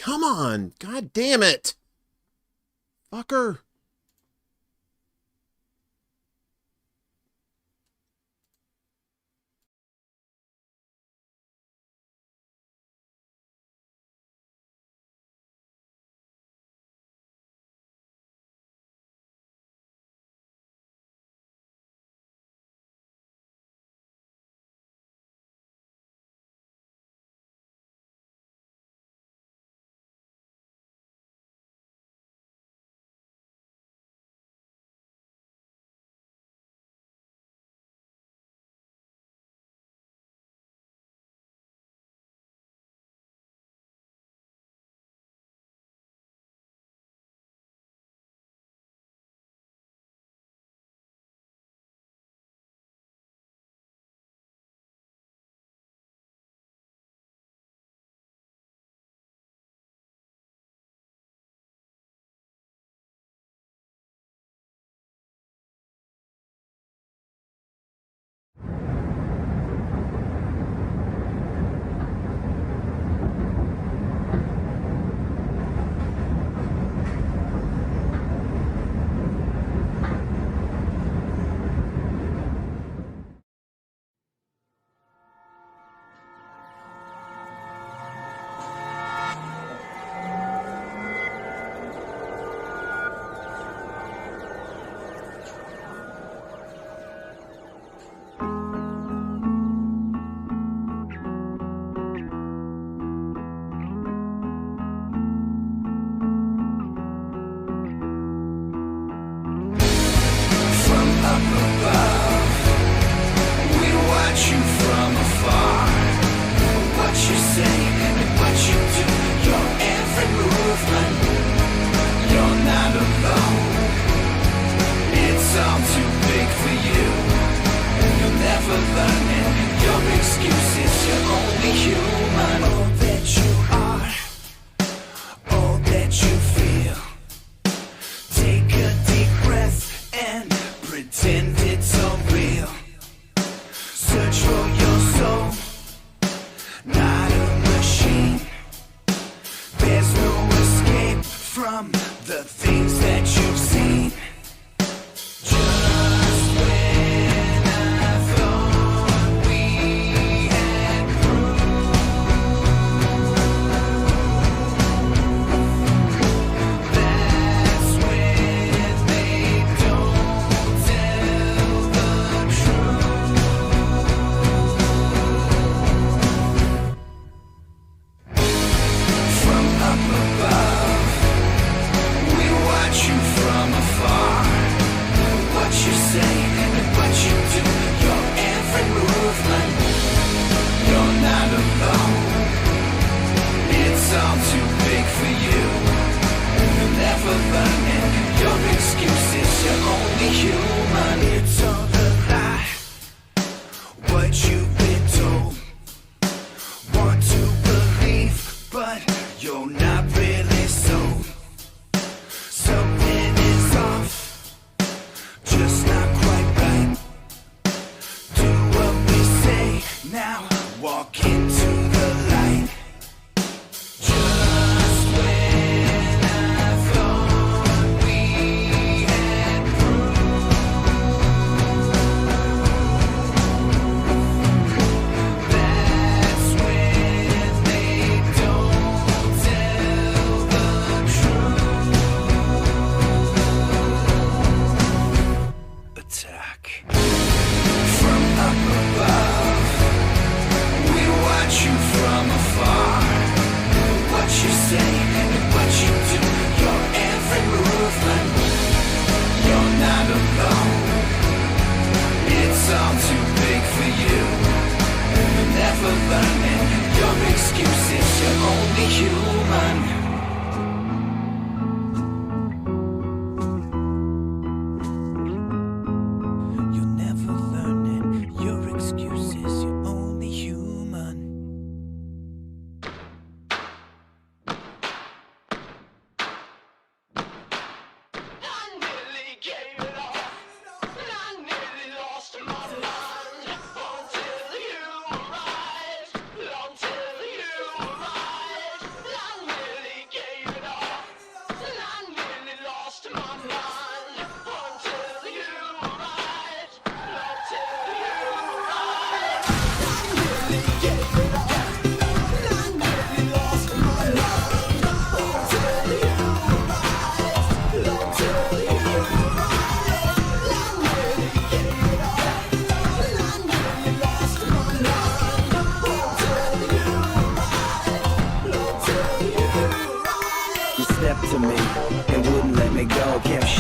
Come on. God damn it. Fucker.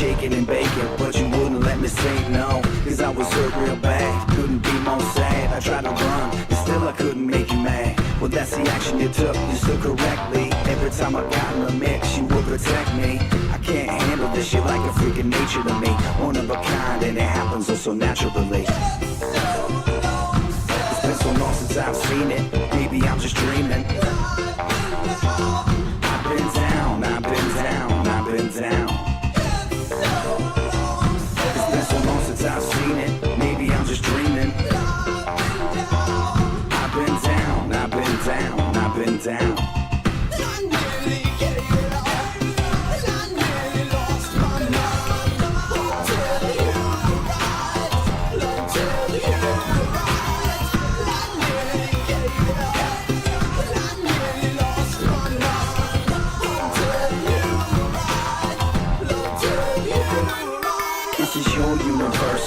shaking and baking, but you wouldn't let me say no. Cause I was hurt real bad, couldn't be more sad. I tried to run, and still I couldn't make you mad. Well, that's the action you took, you stood correctly. Every time I got in the mix, you would protect me. I can't handle this shit like a freaking nature to me. One of a kind, and it happens oh so naturally. It's been so long since I've seen it, maybe I'm just dreaming. I've been down, I've been down, I've been down. It's been so long since I've seen it, maybe I'm just dreaming. I've been down, I've been down, I've been down.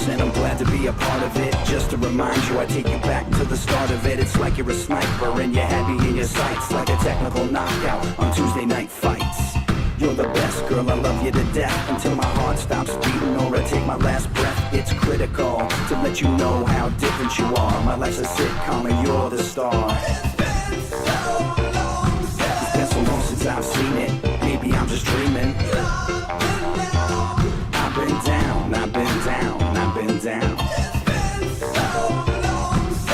And I'm glad to be a part of it. Just to remind you, I take you back to the start of it. It's like you're a sniper and you had me in your sights, like a technical knockout on Tuesday night fights. You're the best, girl, I love you to death, until my heart stops beating or I take my last breath. It's critical to let you know how different you are. My life's a sitcom and you're the star. It's been so long since I've seen it, maybe I'm just dreaming. I've been down, I've been down, I've been down.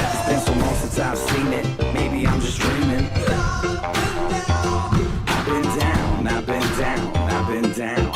It's been so long since I've seen it, maybe I'm just dreaming. I've been down, I've been down, I've been down.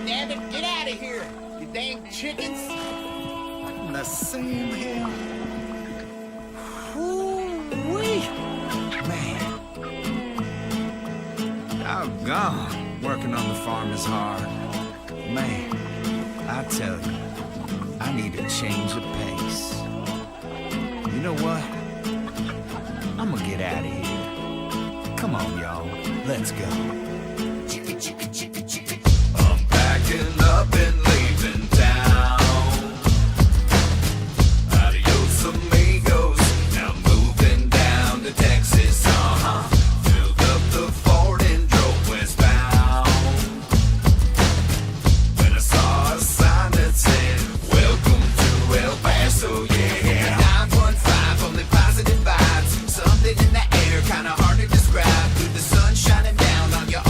Damn it, get out of here, you dang chickens! In the same hell. Ooh-wee. Man. Doggone. Working on the farm is hard. Man, I tell you, I need a change of pace. You know what? I'm gonna get out of here. Come on, y'all. Let's go. I'm packing up and leaving town. Adios amigos. Now moving down to Texas. Filled up the Ford and drove westbound. When I saw a sign that said, "Welcome to El Paso," yeah. 915, only positive vibes. Something in the air, kinda hard to describe. With the sun shining down on your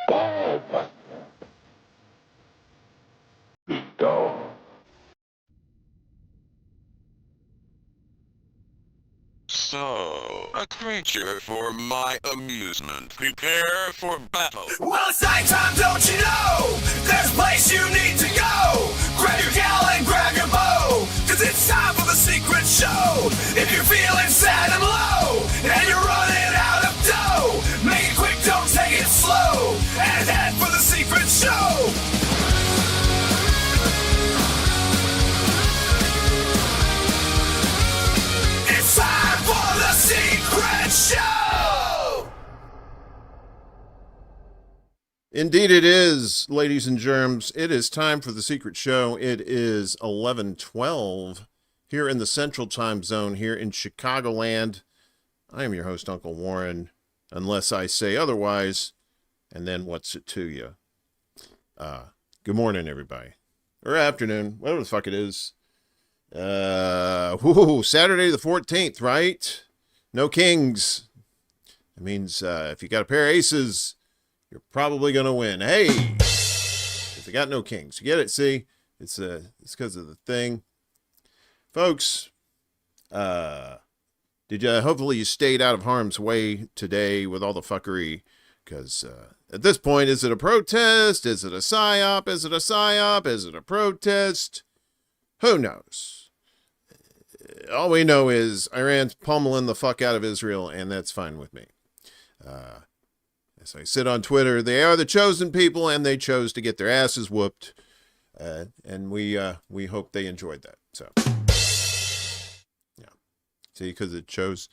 So, a creature for my amusement. Prepare for battle. Well, it's nighttime, don't you know? There's a place you need to go. Grab your gal and grab your bow, 'cause it's time for the secret show. If you're feeling sad and low, and you're running out of dough, make it quick, don't take it slow, and head for the secret show. It's time for the secret show! Indeed it is, ladies and germs. It is time for the secret show. It is 11:12 here in the Central Time Zone here in Chicagoland. I am your host, Uncle Warren, unless I say otherwise, and then what's it to you? Good morning, everybody. Or afternoon, whatever the fuck it is. Saturday the 14th, right? No kings. That means if you got a pair of aces, you're probably going to win. Hey, if you got no kings, you get it? See, it's because of the thing. Folks, hopefully you stayed out of harm's way today with all the fuckery, because at this point, is it a protest? Is it a psyop? Is it a psyop? Is it a protest? Who knows? All we know is Iran's pummeling the fuck out of Israel, and that's fine with me. As I said on Twitter, they are the chosen people, and they chose to get their asses whooped, and we hope they enjoyed that. So, yeah, see, because the chosen.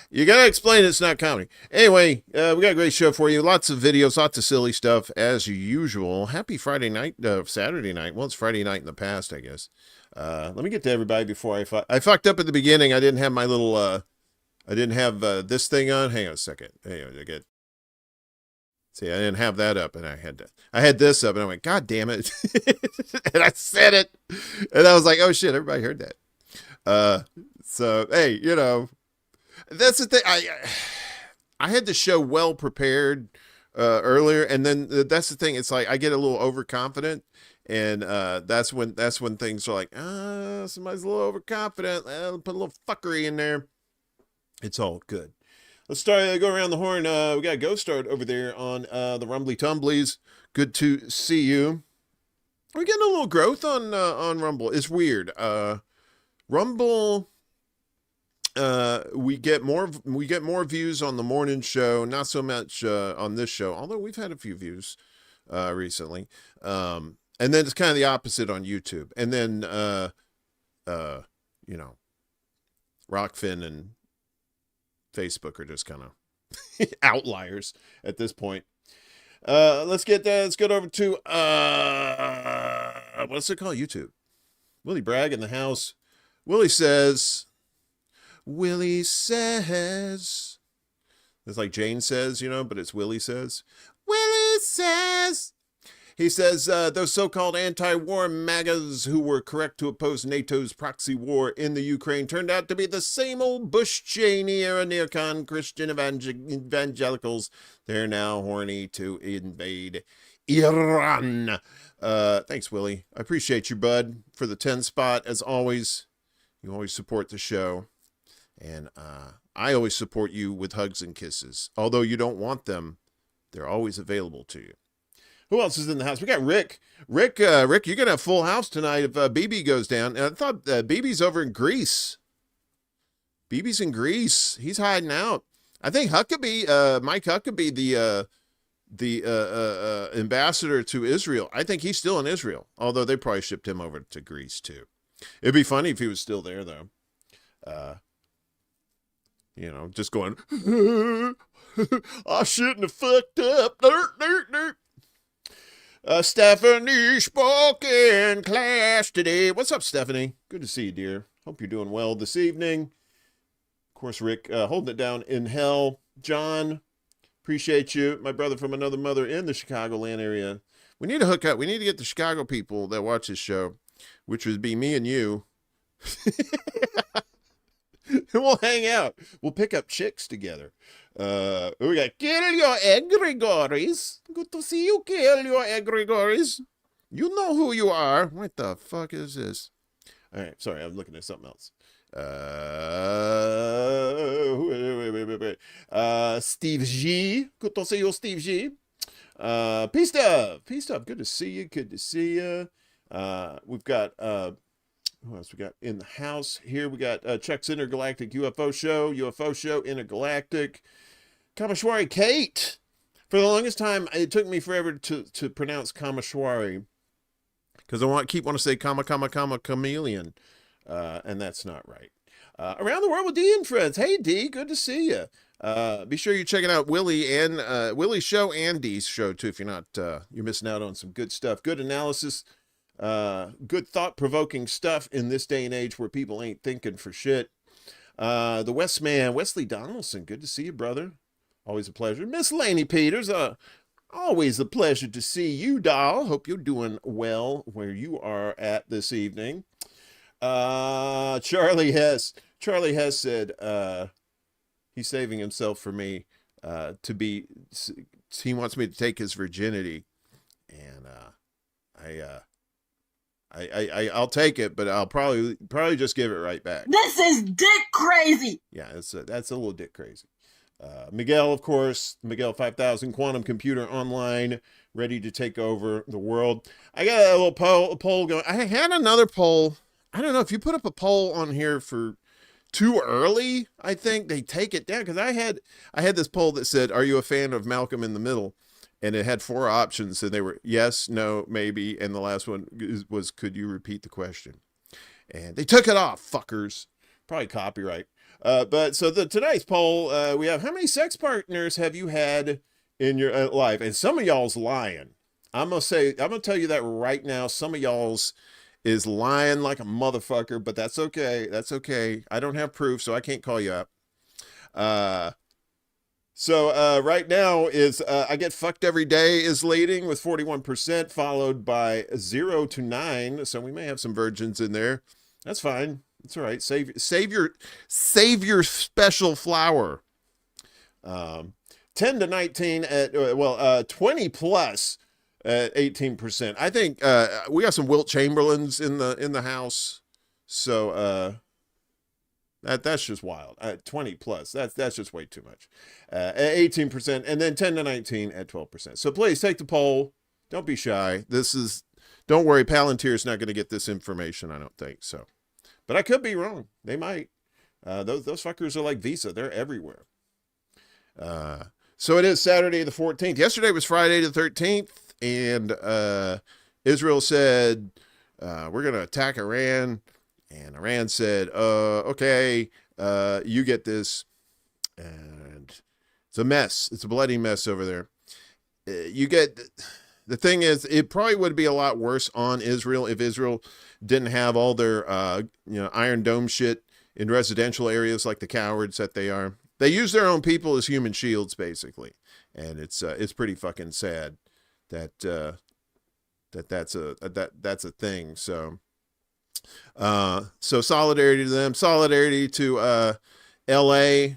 You gotta explain it's not comedy. Anyway, we got a great show for you. Lots of videos, lots of silly stuff as usual. Happy Friday night, Saturday night. Well, it's Friday night in the past, I guess. Let me get to everybody before I fucked up at the beginning. I didn't have my little, I didn't have this thing on. Hang on a second. Hang on, see, I didn't have that up, and I had this up, and I went, God damn it. And I said it, and I was like, oh shit, everybody heard that. So, hey, you know, that's the thing. I had the show well prepared earlier, and then that's the thing. It's like I get a little overconfident, and that's when things are like, somebody's a little overconfident. Put a little fuckery in there. It's all good. Let's start. Go around the horn. We got a Ghost Start over there on the Rumbly Tumblies. Good to see you. We're getting a little growth on Rumble. It's weird. Rumble. We get more views on the morning show, not so much on this show, although we've had a few views recently. And then it's kind of the opposite on YouTube. And then you know, Rockfin and Facebook are just kind of outliers at this point. Let's get over to what's it called? YouTube. Willie Bragg in the house. Willie says, it's like Jane says, you know, but it's Willie says. Willie says. He says, those so-called anti-war MAGAs who were correct to oppose NATO's proxy war in the Ukraine turned out to be the same old Bush-Cheney era neocon Christian evangelicals. They're now horny to invade Iran. Thanks, Willie. I appreciate you, bud, for the 10 spot. As always, you always support the show. And I always support you with hugs and kisses. Although you don't want them, they're always available to you. Who else is in the house? We got Rick. Rick, you're going to have full house tonight if BB goes down. And I thought BB's over in Greece. BB's in Greece. He's hiding out. I think Mike Huckabee, the ambassador to Israel, I think he's still in Israel. Although they probably shipped him over to Greece, too. It'd be funny if he was still there, though. You know, just going, I shouldn't have fucked up. Dirt. Stephanie spoke in class today. What's up, Stephanie? Good to see you, dear. Hope you're doing well this evening. Of course, Rick, holding it down in hell. John, appreciate you. My brother from another mother in the Chicagoland area. We need to hook up. We need to get the Chicago people that watch this show, which would be me and you. And we'll hang out. We'll pick up chicks together. We got Kill Your Egregories. Good to see you, Kill Your Egregories. You know who you are. What the fuck is this? All right, sorry, I'm looking at something else. Steve G. Good to see you, Steve G. Peace up. Good to see you. We've got who else we got in the house here? We got Chuck's Intergalactic UFO Show Intergalactic. Kamashwari Kate. For the longest time, it took me forever to pronounce Kamashwari because I keep wanting to say chameleon, and that's not right. Around the World with D and Friends. Hey D, good to see you. Be sure you're checking out Willie's show and D's show too. If you're not, you're missing out on some good stuff, good analysis, good thought-provoking stuff in this day and age where people ain't thinking for shit. The West Man, Wesley Donaldson, good to see you, brother. Always a pleasure. Miss Laney Peters, always a pleasure to see you, doll. Hope you're doing well where you are at this evening. Charlie Hess said, he's saving himself for me, he wants me to take his virginity, and, I'll take it, but I'll probably just give it right back. This is dick crazy. Yeah, that's a little dick crazy. Miguel, of course, Miguel 5000, Quantum Computer Online, ready to take over the world. I got a little poll going. I had another poll. I don't know if you put up a poll on here for too early, I think they take it down, because I had this poll that said, are you a fan of Malcolm in the Middle? And it had 4 options, and they were yes, no, maybe, and the last one was, could you repeat the question? And they took it off, fuckers. Probably copyright. But so tonight's poll, we have, how many sex partners have you had in your life? And some of y'all's lying. I'm going to tell you that right now. Some of y'all's is lying like a motherfucker, but that's okay. That's okay. I don't have proof, so I can't call you up. So right now is I get fucked every day is leading with 41%, followed by 0 to 9. So we may have some virgins in there. That's fine. It's all right. Save your special flower. 10 to 19 at 20 plus at 18%. I think we got some Wilt Chamberlains in the house. So that's just wild. 20 plus. That's just way too much. At 18%, and then 10 to 19 at 12%. So please take the poll. Don't be shy. Don't worry, Palantir's not going to get this information, I don't think so. But I could be wrong. They might. Those fuckers are like Visa. They're everywhere. So it is Saturday the 14th. Yesterday was Friday the 13th, and Israel said, we're going to attack Iran. And Iran said, okay, you get this. And it's a mess. It's a bloody mess over there. The thing is, it probably would be a lot worse on Israel if Israel didn't have all their, Iron Dome shit in residential areas like the cowards that they are. They use their own people as human shields, basically. And it's pretty fucking sad that's a thing. So solidarity to them, solidarity to LA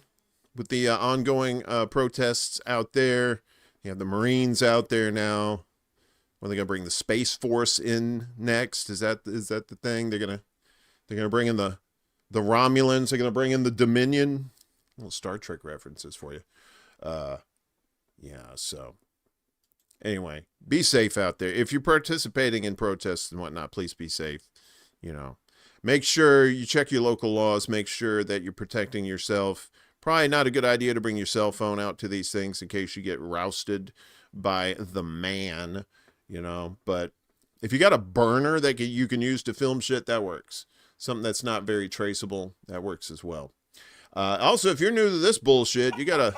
with the ongoing protests out there. You have the Marines out there now. When are they gonna bring the Space Force in next? Is that the thing? They're gonna bring in the Romulans. They're gonna bring in the Dominion. Little Star Trek references for you. So anyway, be safe out there. If you're participating in protests and whatnot, please be safe. Make sure you check your local laws. Make sure that you're protecting yourself. Probably not a good idea to bring your cell phone out to these things in case you get rousted by the man, But if you got a burner that you can use to film shit, that works. Something that's not very traceable, that works as well. Also, if you're new to this bullshit, you gotta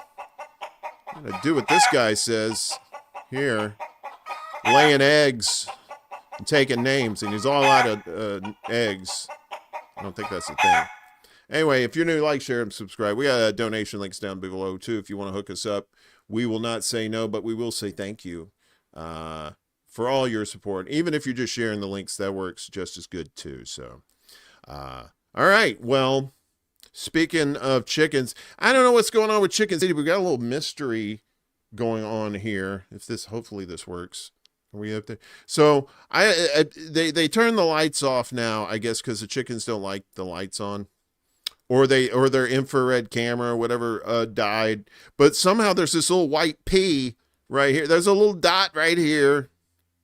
do what this guy says here. Laying eggs and taking names, and he's all out of eggs. I don't think that's the thing. Anyway, if you're new, like, share, and subscribe. We got donation links down below, too, if you want to hook us up. We will not say no, but we will say thank you for all your support. Even if you're just sharing the links, that works just as good, too. So, all right, well, Speaking of chickens, I don't know what's going on with Chicken City. We got a little mystery going on here. Hopefully this works. Are we up there? So they turn the lights off now, I guess, because the chickens don't like the lights on, or their infrared camera or whatever died. But somehow there's this little white P right here. There's a little dot right here.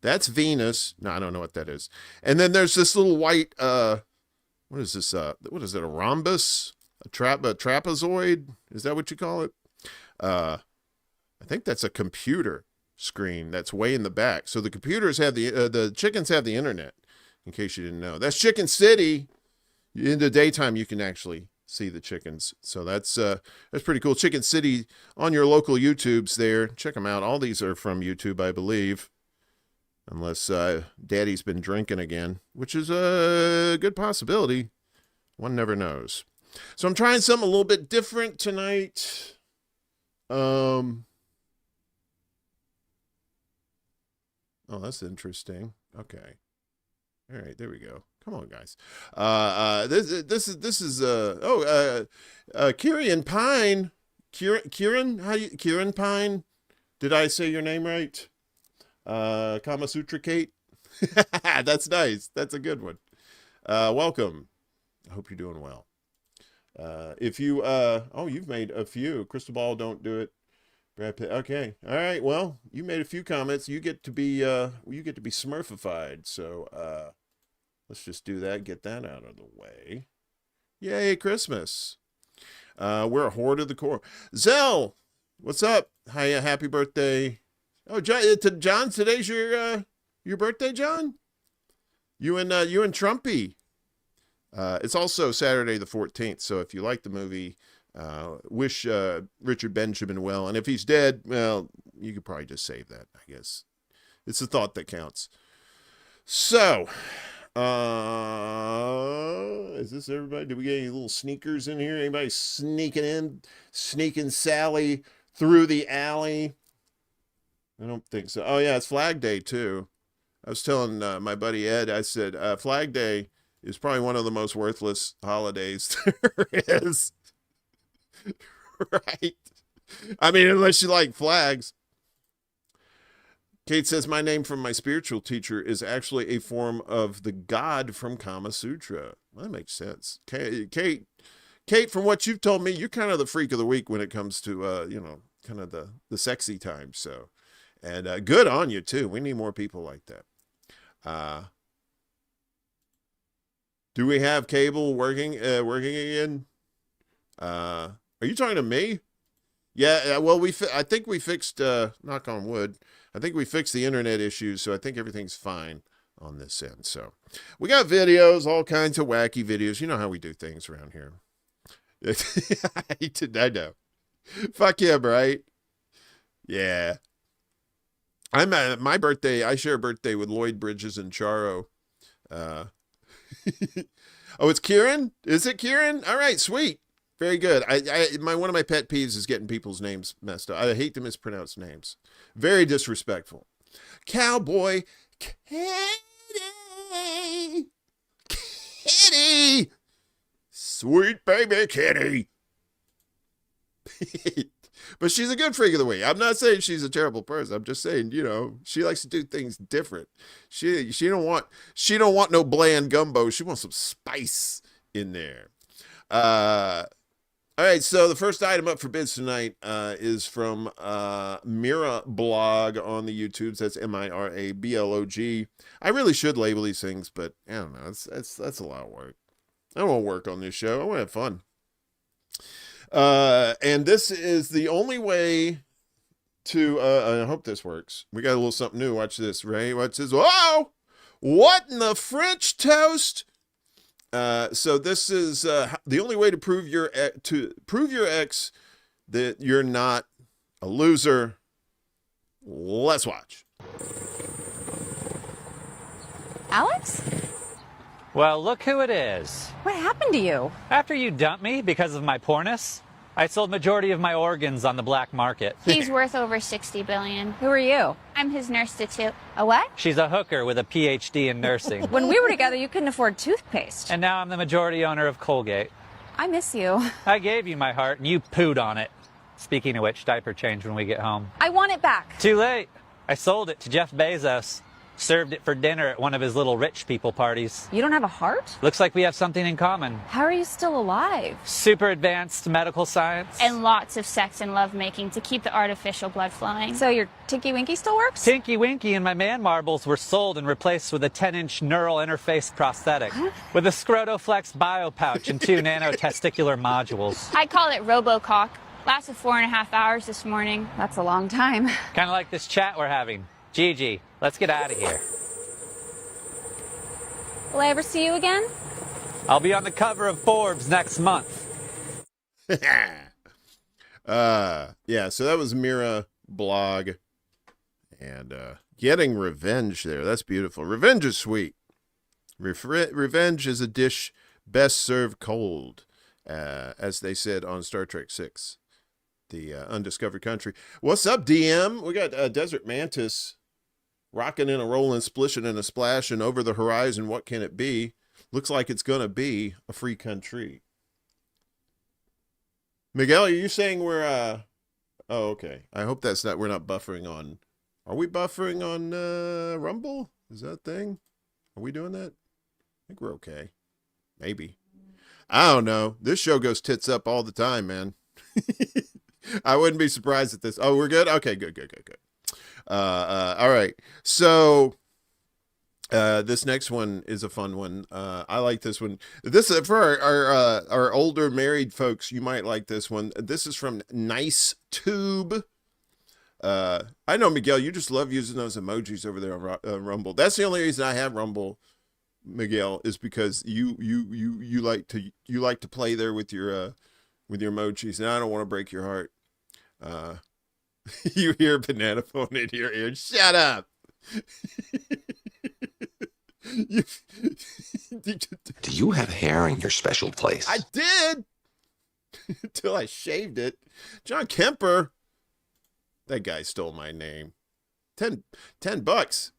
That's Venus. No, I don't know what that is. And then there's this little white what is this? What is it? A rhombus? A trapezoid? Is that what you call it? I think that's a computer screen that's way in the back. So the computers have the chickens have the internet, in case you didn't know. That's Chicken City. In the daytime, you can actually see the chickens. So that's pretty cool. Chicken City on your local YouTubes there. Check them out. All these are from YouTube, I believe. Unless Daddy's been drinking again, which is a good possibility. One never knows. So I'm trying something a little bit different tonight. Oh, that's interesting. Okay. All right, there we go. Come on, guys. This is Kieran Pine. Kieran Pine? Did I say your name right? Kama Sutra Kate. That's nice. That's a good one. Welcome. I hope you're doing well. If you you've made a few. Crystal Ball, don't do it. Brad Pitt. Okay. All right. Well, you made a few comments. You get to be Smurfified. So let's just do that. Get that out of the way. Yay, Christmas. We're a horde of the core. Zell, what's up? Hiya, happy birthday. Oh, John, today's your birthday, John? You and Trumpy. It's also Saturday the 14th, so if you like the movie, wish Richard Benjamin well. And if he's dead, well, you could probably just save that, I guess. It's the thought that counts. So, is this everybody? Did we get any little sneakers in here? Anybody sneaking Sally through the alley? I don't think so. Oh, yeah, it's Flag Day, too. I was telling my buddy Ed, I said, Flag Day is probably one of the most worthless holidays there is. Right? I mean, unless you like flags. Kate says, my name from my spiritual teacher is actually a form of the god from Kama Sutra. Well, that makes sense. Kate, from what you've told me, you're kind of the freak of the week when it comes to, kind of the sexy time. So. And good on you, too. We need more people like that. Do we have cable working again? Are you talking to me? Yeah, well, I think we fixed, knock on wood, I think we fixed the internet issues, so I think everything's fine on this end. So we got videos, all kinds of wacky videos. You know how we do things around here. I know. Fuck him, right? Yeah. I'm at my birthday. I share a birthday with Lloyd Bridges and Charo. Oh, it's Kieran? Is it Kieran? All right, sweet. Very good. One of my pet peeves is getting people's names messed up. I hate to mispronounce names. Very disrespectful. Cowboy Kitty. Sweet baby Kitty. But she's a good freak of the week. I'm not saying she's a terrible person. I'm just saying, she likes to do things different. She don't want no bland gumbo. She wants some spice in there. All right, so the first item up for bids tonight is from Mira Blog on the YouTubes. That's MIRABLOG. I really should label these things, but I don't know. That's a lot of work. I don't want to work on this show. I want to have fun. And this is the only way to, I hope this works. We got a little something new. Watch this, Ray. Watch this. Whoa! What in the French toast? So this is, the only way to prove your ex that you're not a loser. Let's watch. Alex? Well, look who it is. What happened to you? After you dumped me because of my poorness, I sold majority of my organs on the black market. He's worth over $60 billion. Who are you? I'm his nurse too. A what? She's a hooker with a PhD in nursing. When we were together, you couldn't afford toothpaste. And now I'm the majority owner of Colgate. I miss you. I gave you my heart and you pooed on it. Speaking of which, diaper change when we get home. I want it back. Too late. I sold it to Jeff Bezos. Served it for dinner at one of his little rich people parties. You don't have a heart? Looks like we have something in common. How are you still alive? Super advanced medical science. And lots of sex and lovemaking to keep the artificial blood flowing. So your Tinky Winky still works? Tinky Winky and my man marbles were sold and replaced with a 10-inch neural interface prosthetic with a Scrotoflex bio pouch and 2 nanotesticular modules. I call it Robocock. Lasted 4.5 hours this morning. That's a long time. Kind of like this chat we're having. Gigi, let's get out of here. Will I ever see you again? I'll be on the cover of Forbes next month. Yeah, so that was Mira blog. And getting revenge there. That's beautiful. Revenge is sweet. Revenge is a dish best served cold, as they said on Star Trek VI, the undiscovered country. What's up, DM? We got Desert Mantis rocking and a rolling, splishing and a splash, and over the horizon, what can it be? Looks like it's going to be a free country. Miguel, are you saying we're, oh, okay. I hope that's not, we're not buffering on, are we buffering on, Rumble? Is that a thing? Are we doing that? I think we're okay. Maybe. I don't know. This show goes tits up all the time, man. I wouldn't be surprised at this. Oh, we're good? Okay, good. All right. So, this next one is a fun one. I like this one. This is for our older married folks. You might like this one. This is from Nice Tube. I know, Miguel, you just love using those emojis over there on Rumble. That's the only reason I have Rumble, Miguel, is because you like to play there with your emojis, and I don't want to break your heart. You hear banana phone in your ear. Shut up. Do you have hair in your special place? I did until I shaved it. John Kemper. That guy stole my name. $10.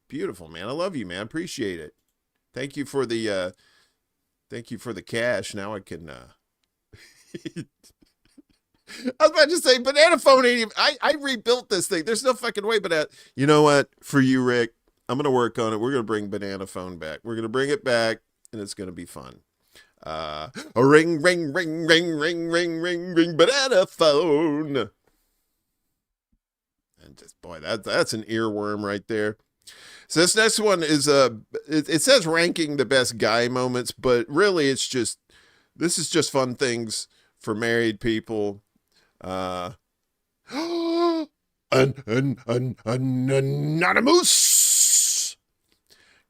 Beautiful, man. I love you, man. Appreciate it. Thank you for the cash. Now I can I was about to say banana phone ain't even, I rebuilt this thing. There's no fucking way, but you know what? For you, Rick, I'm gonna work on it. We're gonna bring banana phone back. We're gonna bring it back, and it's gonna be fun. A ring, ring, ring, ring, ring, ring, ring, ring, banana phone. And just boy, that's an earworm right there. So this next one is it says ranking the best guy moments, but really this is just fun things for married people. Anonymous.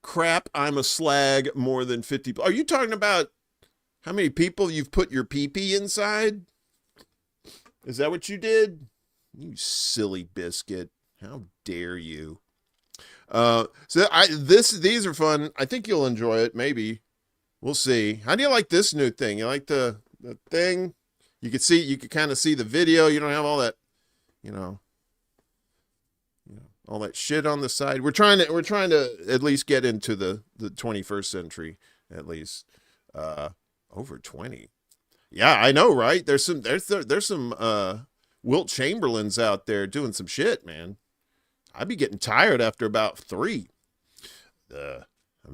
Crap, I'm a slag more than 50. Are you talking about how many people you've put your pee-pee inside? Is that what you did? You silly biscuit. How dare you? These are fun. I think you'll enjoy it. Maybe. We'll see. How do you like this new thing? You like the thing? You could kind of see the video. You don't have all that, all that shit on the side. We're trying to at least get into the 21st century, at least. Over 20. Yeah, I know, right? There's some Wilt Chamberlains out there doing some shit, man. I'd be getting tired after about 3.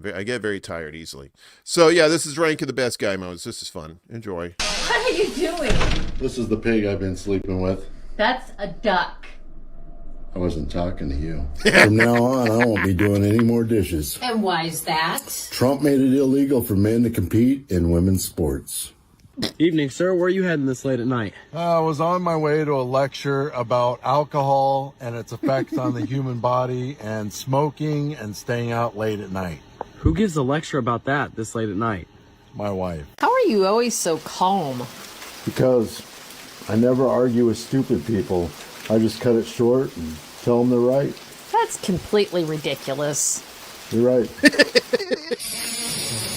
I get very tired easily. So yeah, this is ranking the best guy modes. This is fun. Enjoy. What are you doing? This is the pig I've been sleeping with. That's a duck. I wasn't talking to you. From now on, I won't be doing any more dishes. And why's that? Trump made it illegal for men to compete in women's sports. Evening, sir. Where are you heading this late at night? I was on my way to a lecture about alcohol and its effects on the human body and smoking and staying out late at night. Who gives a lecture about that this late at night? My wife. How are you always so calm? Because I never argue with stupid people. I just cut it short and tell them they're right. That's completely ridiculous. You're right.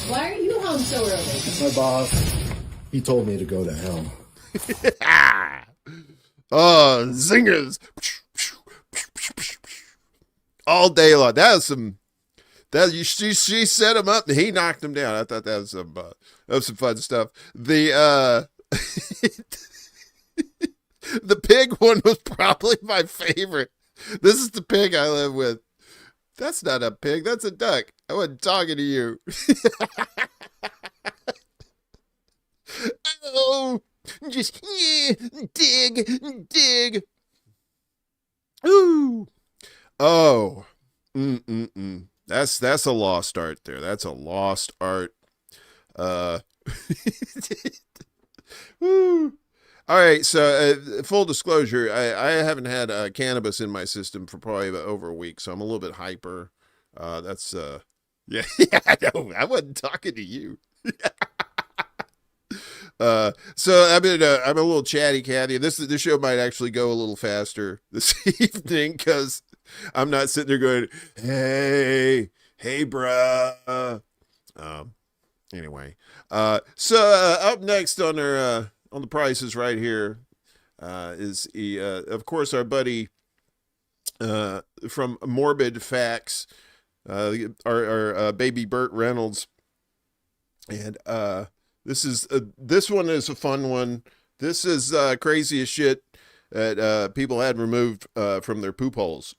Why are you home so early? My boss, he told me to go to hell. Oh, zingers. All day long. That She set him up and he knocked him down. I thought that was some fun stuff. The the pig one was probably my favorite. This is the pig I live with. That's not a pig. That's a duck. I wasn't talking to you. Oh, just dig. Ooh. Oh. That's a lost art there. That's a lost art. Woo. All right, so full disclosure, I haven't had cannabis in my system for probably over a week, so I'm a little bit hyper. Yeah, I know. I wasn't talking to you. So I'm a little chatty catty. This show might actually go a little faster this evening because I'm not sitting there going, hey, bruh. Anyway, so up next on the prices right here is of course our buddy from Morbid Facts, our baby Burt Reynolds, and this one is a fun one. This is crazy as shit that people had removed from their poop holes.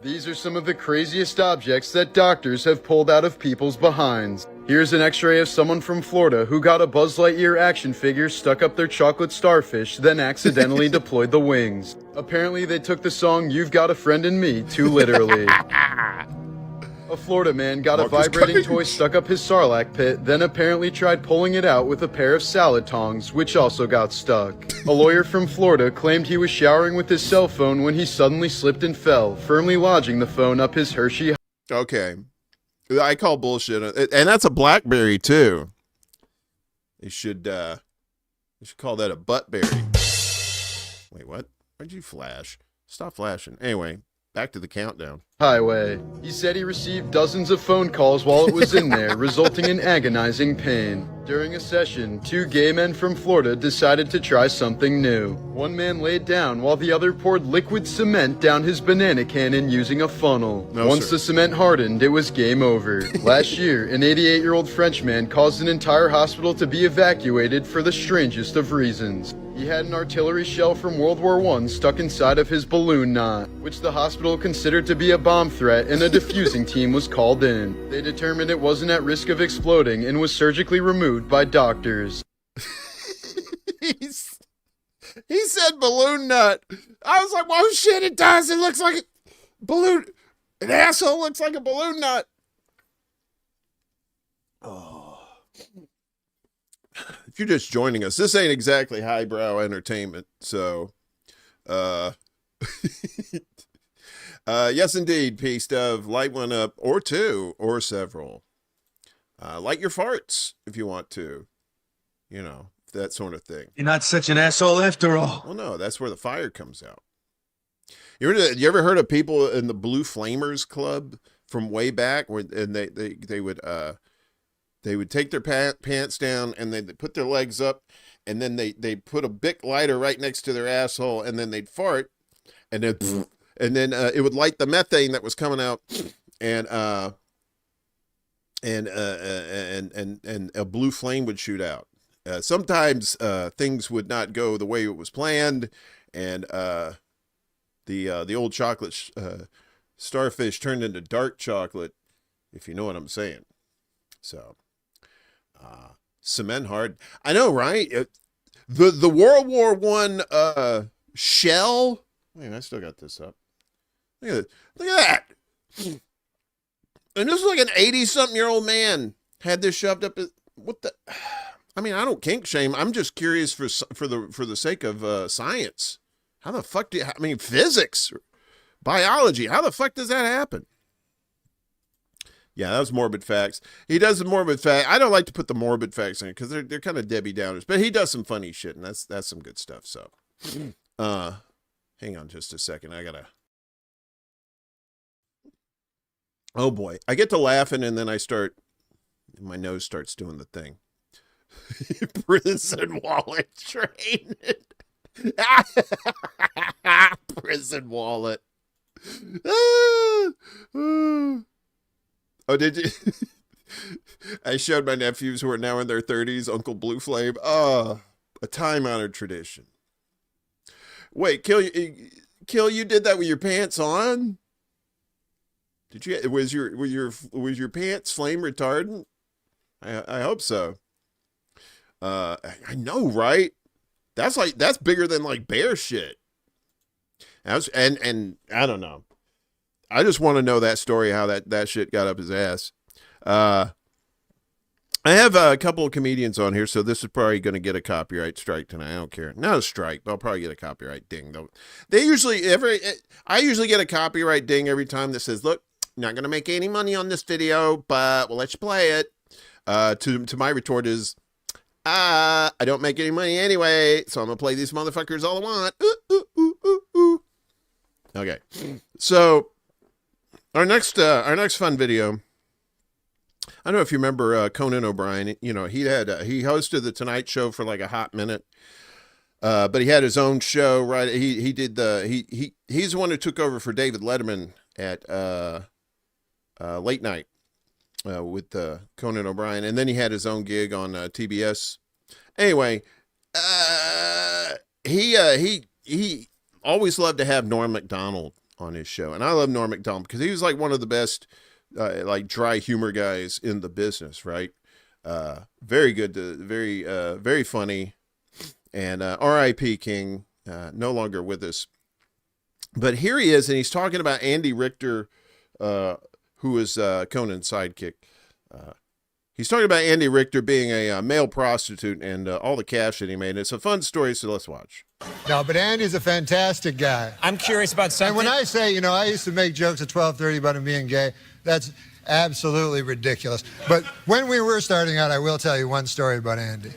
These are some of the craziest objects that doctors have pulled out of people's behinds. Here's an x-ray of someone from Florida who got a Buzz Lightyear action figure stuck up their chocolate starfish, then accidentally deployed the wings. Apparently they took the song You've Got a Friend in Me too literally. A Florida man got a vibrating toy stuck up his Sarlacc pit, then apparently tried pulling it out with a pair of salad tongs, which also got stuck. A lawyer from Florida claimed he was showering with his cell phone when he suddenly slipped and fell, firmly lodging the phone up his Hershey. Okay. I call bullshit. And that's a BlackBerry, too. They should call that a buttberry. Wait, what? Why'd you flash? Stop flashing. Anyway, back to the countdown. Highway. He said he received dozens of phone calls while it was in there, resulting in agonizing pain. During a session, 2 gay men from Florida decided to try something new. One man laid down while the other poured liquid cement down his banana cannon using a funnel. Once the cement hardened, it was game over. Last year, an 88-year-old Frenchman caused an entire hospital to be evacuated for the strangest of reasons. He had an artillery shell from World War I stuck inside of his balloon knot, which the hospital considered to be a bomb threat, and a defusing team was called in. They determined it wasn't at risk of exploding and was surgically removed by doctors. He said balloon nut. I was like, "Whoa, shit! It does. It looks like a balloon. An asshole looks like a balloon nut." Oh. If you're just joining us, this ain't exactly highbrow entertainment. So, yes, indeed, Peace Dove. Light one up, or two, or several. Light your farts if you want to. You know, that sort of thing. You're not such an asshole after all. Well, no, that's where the fire comes out. You ever heard of people in the Blue Flamers Club from way back, and they would take their pants down and they'd put their legs up, and then they'd put a Bic lighter right next to their asshole, and then they'd fart, and then it would light the methane that was coming out, and a blue flame would shoot out. Sometimes things would not go the way it was planned, and the old chocolate starfish turned into dark chocolate, if you know what I'm saying. So, cement hard. I know, right? The World War I shell. Wait, I still got this up. Look at that. And this is like an 80-something-year-old man had this shoved up. What the? I mean, I don't kink shame. I'm just curious for the sake of science. How the fuck physics, biology. How the fuck does that happen? Yeah, that was Morbid Facts. He does the Morbid Fact. I don't like to put the Morbid Facts in because they're kind of Debbie Downers, but he does some funny shit, and that's some good stuff. So, hang on just a second. I gotta. Oh boy, I get to laughing, and then my nose starts doing the thing. Prison wallet train. Prison wallet. Oh, did you? I showed my nephews who are now in their 30s Uncle Blue Flame. Oh, a time-honored tradition. Wait, Kill, you did that with your pants on? Did you? Was your pants flame retardant? I hope so. I know, right? That's bigger than like bear shit. And I don't know. I just want to know that story, how that shit got up his ass. I have a couple of comedians on here, so this is probably going to get a copyright strike tonight. I don't care. Not a strike, but I'll probably get a copyright ding though. I usually get a copyright ding every time that says, "Look, not going to make any money on this video, but we'll let you play it." To my retort is, I don't make any money anyway, so I'm gonna play these motherfuckers all I want. Ooh, ooh, ooh, ooh, ooh. Okay, so our next fun video. I don't know if you remember Conan O'Brien. You know, he hosted the Tonight Show for like a hot minute, but he had his own show. Right, he's the one who took over for David Letterman at late night with Conan O'Brien, and then he had his own gig on TBS. Anyway, he always loved to have Norm Macdonald on his show, and I love Norm Macdonald because he was like one of the best like dry humor guys in the business, right? Very good, very funny, and R.I.P. King, no longer with us. But here he is, and he's talking about Andy Richter, who is Conan's sidekick. He's talking about Andy Richter being a male prostitute and all the cash that he made. It's a fun story, so let's watch. No, but Andy's a fantastic guy. I'm curious about something. And when I say, I used to make jokes at 12:30 about him being gay, that's absolutely ridiculous. But when we were starting out, I will tell you one story about Andy.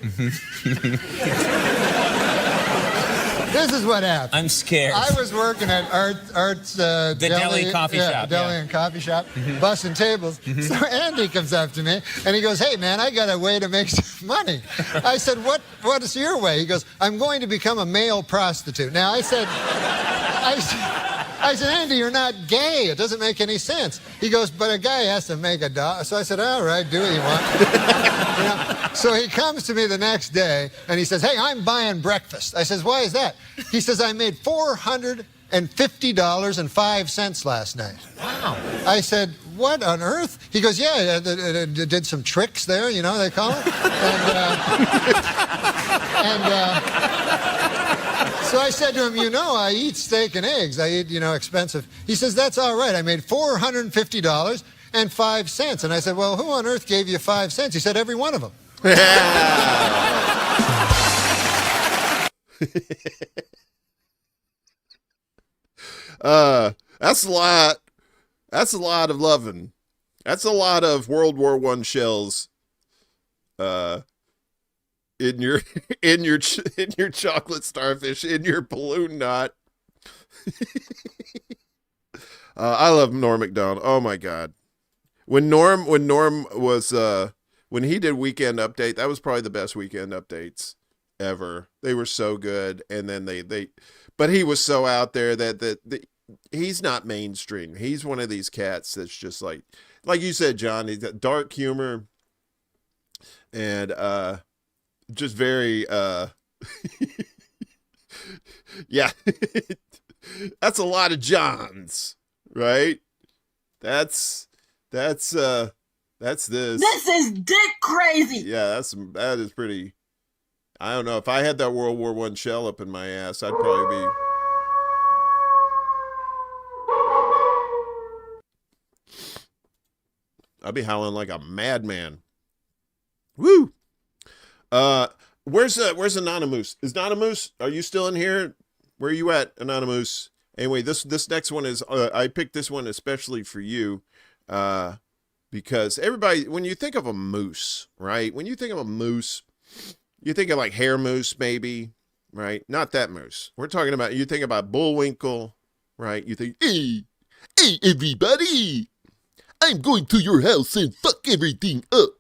This is what happened. I'm scared. I was working at Art's the deli coffee shop. Deli and coffee shop, bussing tables. So Andy comes up to me and he goes, "Hey man, I got a way to make some money." I said, "What is your way?" He goes, "I'm going to become a male prostitute." Now I said, "Andy, you're not gay. It doesn't make any sense." He goes, "But a guy has to make a dollar." So I said, "All right, do what you want." So he comes to me the next day and he says, "Hey, I'm buying breakfast." I says, "Why is that?" He says, "I made $450.05 last night." Wow. I said, "What on earth?" He goes, "Yeah, did some tricks there, they call it." So I said to him, I eat steak and eggs. I eat, expensive. He says, "That's all right. I made $450.05. And I said, "Well, who on earth gave you 5 cents?" He said, "Every one of them." That's a lot. That's a lot of loving. That's a lot of World War I shells. In your chocolate starfish, in your balloon knot. I love Norm Macdonald. Oh my God. When Norm was when he did Weekend Update, that was probably the best Weekend Updates ever. They were so good. And then but he was so out there that he's not mainstream. He's one of these cats that's just like you said, John, he's got dark humor and just very yeah. That's a lot of Johns, right? That's this. This is dick crazy. Yeah, that is pretty. I don't know. If I had that World War I shell up in my ass, I'd probably be. I'd be howling like a madman. Woo! Where's Anonymous? Is Anonymous? Are you still in here? Where are you at, Anonymous? Anyway, this next one is I picked this one especially for you, because everybody, when you think of a moose, right? When you think of a moose, you think of like hair moose, maybe, right? Not that moose. We're talking about, you think about Bullwinkle, right? You think, hey everybody, I'm going to your house and fuck everything up.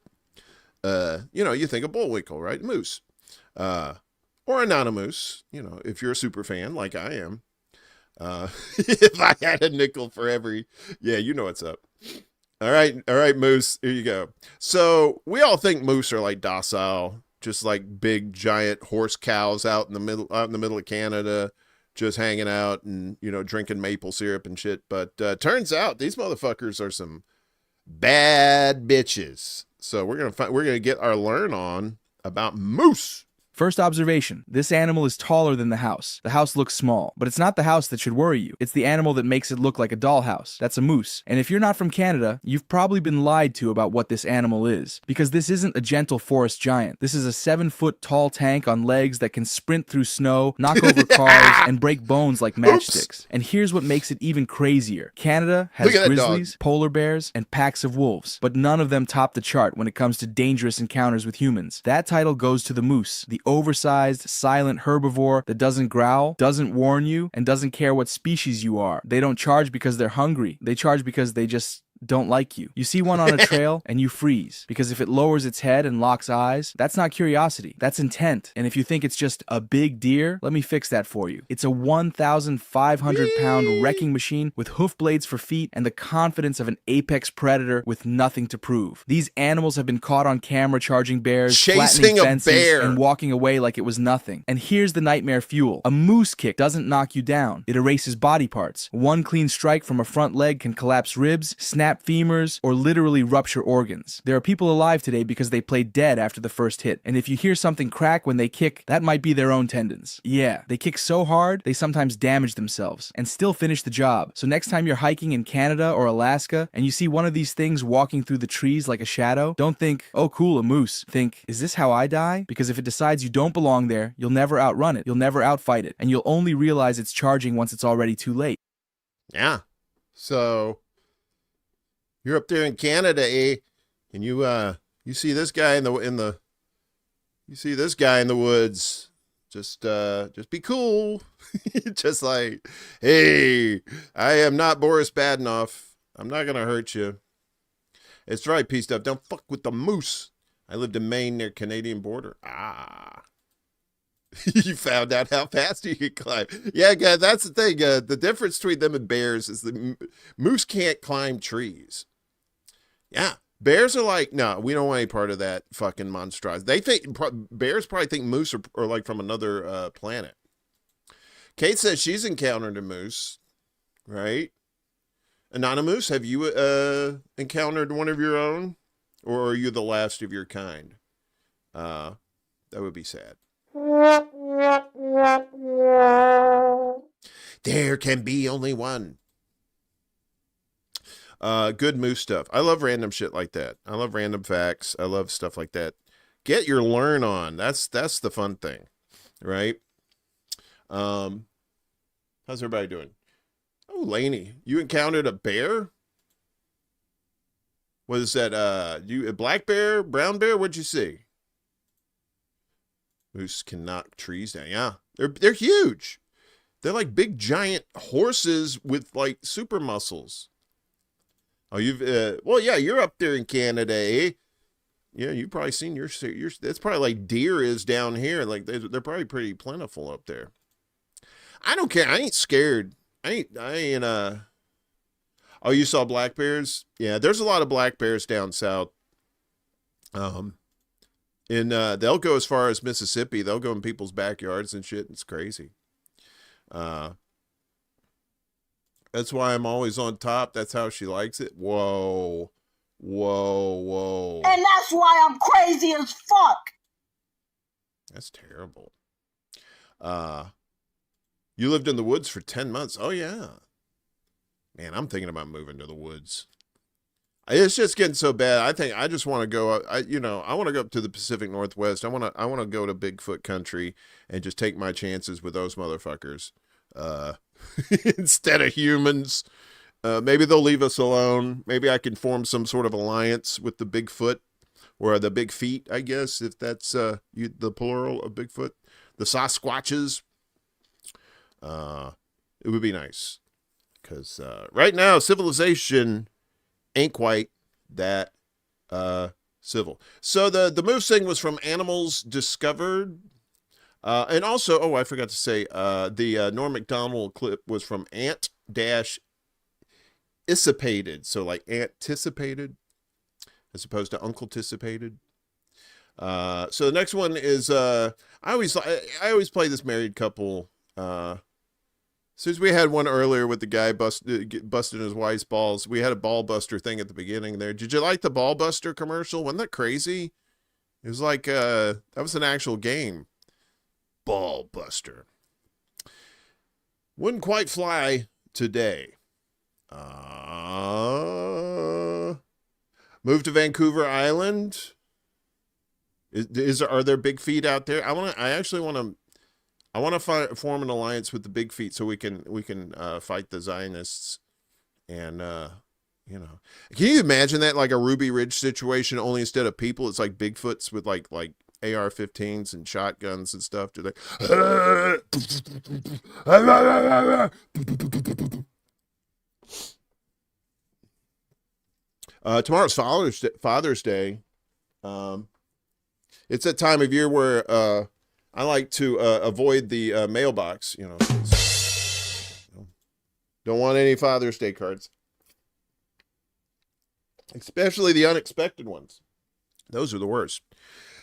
You think of Bullwinkle, right? Moose. Or Anonymous, if you're a super fan like I am. If I had a nickel for every, yeah, you know what's up. All right, moose. Here you go. So we all think moose are like docile, just like big giant horse cows out in the middle of Canada, just hanging out and drinking maple syrup and shit. But turns out these motherfuckers are some bad bitches. So we're gonna get our learn on about moose. First observation, this animal is taller than the house. The house looks small, but it's not the house that should worry you. It's the animal that makes it look like a dollhouse. That's a moose. And if you're not from Canada, you've probably been lied to about what this animal is. Because this isn't a gentle forest giant. This is a 7-foot tall tank on legs that can sprint through snow, knock over cars, and break bones like matchsticks. And here's what makes it even crazier. Canada has grizzlies, polar bears, and packs of wolves, but none of them top the chart when it comes to dangerous encounters with humans. That title goes to the moose, the oversized, silent herbivore that doesn't growl, doesn't warn you, and doesn't care what species you are. They don't charge because they're hungry. They charge because they just don't like you. You see one on a trail and you freeze, because if it lowers its head and locks eyes, that's not curiosity, that's intent. And if you think it's just a big deer, let me fix that for you. It's a 1,500-pound wrecking machine with hoof blades for feet and the confidence of an apex predator with nothing to prove. These animals have been caught on camera charging bears, chasing flattening a fences, bear, and walking away like it was nothing. And here's the nightmare fuel. A moose kick doesn't knock you down. It erases body parts. One clean strike from a front leg can collapse ribs, snap femurs, or literally rupture organs. There are people alive today because they played dead after the first hit, and if you hear something crack when they kick, that might be their own tendons. Yeah, they kick so hard, they sometimes damage themselves, and still finish the job. So next time you're hiking in Canada or Alaska, and you see one of these things walking through the trees like a shadow, don't think, oh cool, a moose. Think, is this how I die? Because if it decides you don't belong there, you'll never outrun it, you'll never outfight it, and you'll only realize it's charging once it's already too late. Yeah. So you're up there in Canada, eh? And you see this guy in the woods. Just be cool. Just like, hey, I am not Boris Badenoff. I'm not gonna hurt you. It's right, Peace Stuff. Don't fuck with the moose. I lived in Maine near Canadian border. Ah. You found out how fast you can climb. Yeah, guys, that's the thing. The difference between them and bears is the moose can't climb trees. Yeah, bears are like, no, we don't want any part of that fucking monstrosity. They think bears probably think moose are like from another planet. Kate says she's encountered a moose, right? Anonymous, have you encountered one of your own, or are you the last of your kind? That would be sad. There can be only one. Good moose stuff. I love random shit like that. I love random facts. I love stuff like that. Get your learn on. That's the fun thing, right? How's everybody doing? Oh, Laney, you encountered a bear? What is that? A black bear, brown bear? What'd you see? Moose can knock trees down. Yeah, they're huge. They're like big giant horses with like super muscles. Oh, well, yeah, you're up there in Canada, eh? Yeah, you've probably seen your that's probably like deer is down here. Like they're probably pretty plentiful up there. I don't care. I ain't scared. I ain't oh, you saw black bears? Yeah, there's a lot of black bears down south. They'll go as far as Mississippi. They'll go in people's backyards and shit. It's crazy. That's why I'm always on top. That's how she likes it. Whoa. Whoa. And that's why I'm crazy as fuck. That's terrible. You lived in the woods for 10 months. Oh, yeah. Man, I'm thinking about moving to the woods. It's just getting so bad. I think I just want to go. I want to go up to the Pacific Northwest. I want to go to Bigfoot country and just take my chances with those motherfuckers. Instead of humans. Maybe they'll leave us alone. Maybe I can form some sort of alliance with the Bigfoot, or the Big Feet, I guess, if that's the plural of Bigfoot. The Sasquatches. It would be nice. Because right now, civilization ain't quite that civil. So the moose thing was from Animals Discovered. And also, oh, I forgot to say, the Norm Macdonald clip was from Ant-Dash so like anticipated as opposed to uncle-ticipated. So the next one is I always play this married couple. Since we had one earlier with the guy busting his wife's balls, we had a ball buster thing at the beginning there. Did you like the ball buster commercial? Wasn't that crazy? It was like that was an actual game. Ball buster. Wouldn't quite fly today. Move to Vancouver Island. Are there big feet out there? I actually want to form an alliance with the big feet so we can fight the Zionists. And you know, can you imagine that, like a Ruby Ridge situation, only instead of people it's like Bigfoots with like AR-15s and shotguns and stuff. They're like tomorrow's Father's Day. It's that time of year where I like to avoid the mailbox, you know. Don't want any Father's Day cards. Especially the unexpected ones. Those are the worst.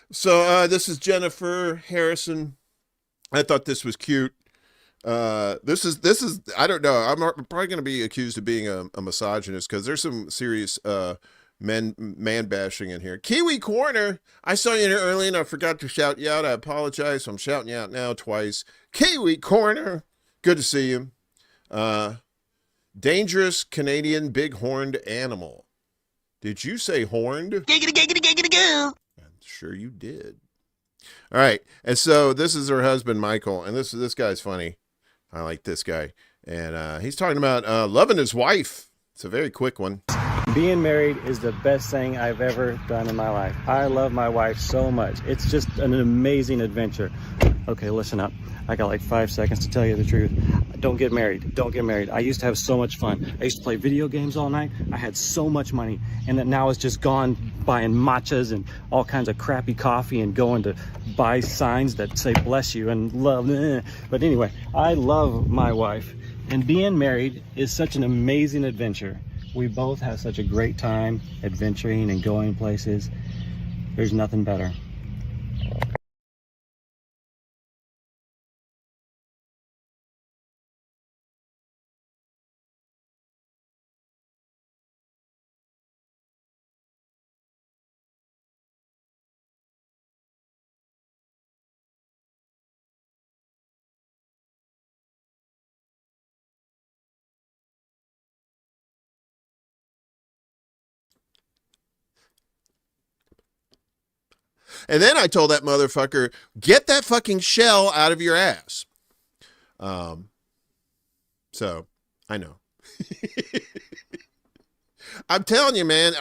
So this is Jennifer Harrison. I thought this was cute. This is I don't know. I'm probably going to be accused of being a misogynist because there's some serious man bashing in here. Kiwi Corner, I saw you in here early and I forgot to shout you out. I apologize. So I'm shouting you out now twice. Kiwi Corner, good to see you. Dangerous Canadian big horned animal. Did you say horned? Giggity, giggity, giggity, goo. I'm sure you did. All right, and so this is her husband Michael, and this guy's funny. I like this guy, and he's talking about loving his wife. It's a very quick one. Being married is the best thing I've ever done in my life. I love my wife so much. It's just an amazing adventure. Okay, listen up. I got like 5 seconds to tell you the truth. Don't get married. Don't get married. I used to have so much fun. I used to play video games all night. I had so much money. And then now it's just gone buying matchas and all kinds of crappy coffee and going to buy signs that say bless you and love. But anyway, I love my wife. And being married is such an amazing adventure. We both have such a great time adventuring and going places. There's nothing better. And then I told that motherfucker, get that fucking shell out of your ass. So I know. I'm telling you, man,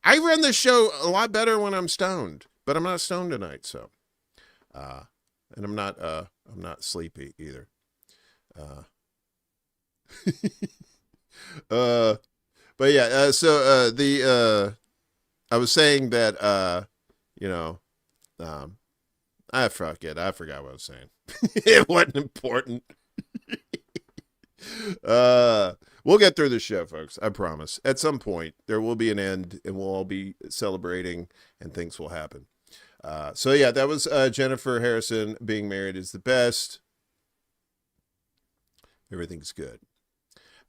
I run this show a lot better when I'm stoned, but I'm not stoned tonight. So, and I'm not sleepy either. But yeah, I was saying that, you know, I forgot what I was saying. It wasn't important. We'll get through this show, folks. I promise. At some point, there will be an end, and we'll all be celebrating, and things will happen. So yeah, that was Jennifer Harrison. Being married is the best. Everything's good.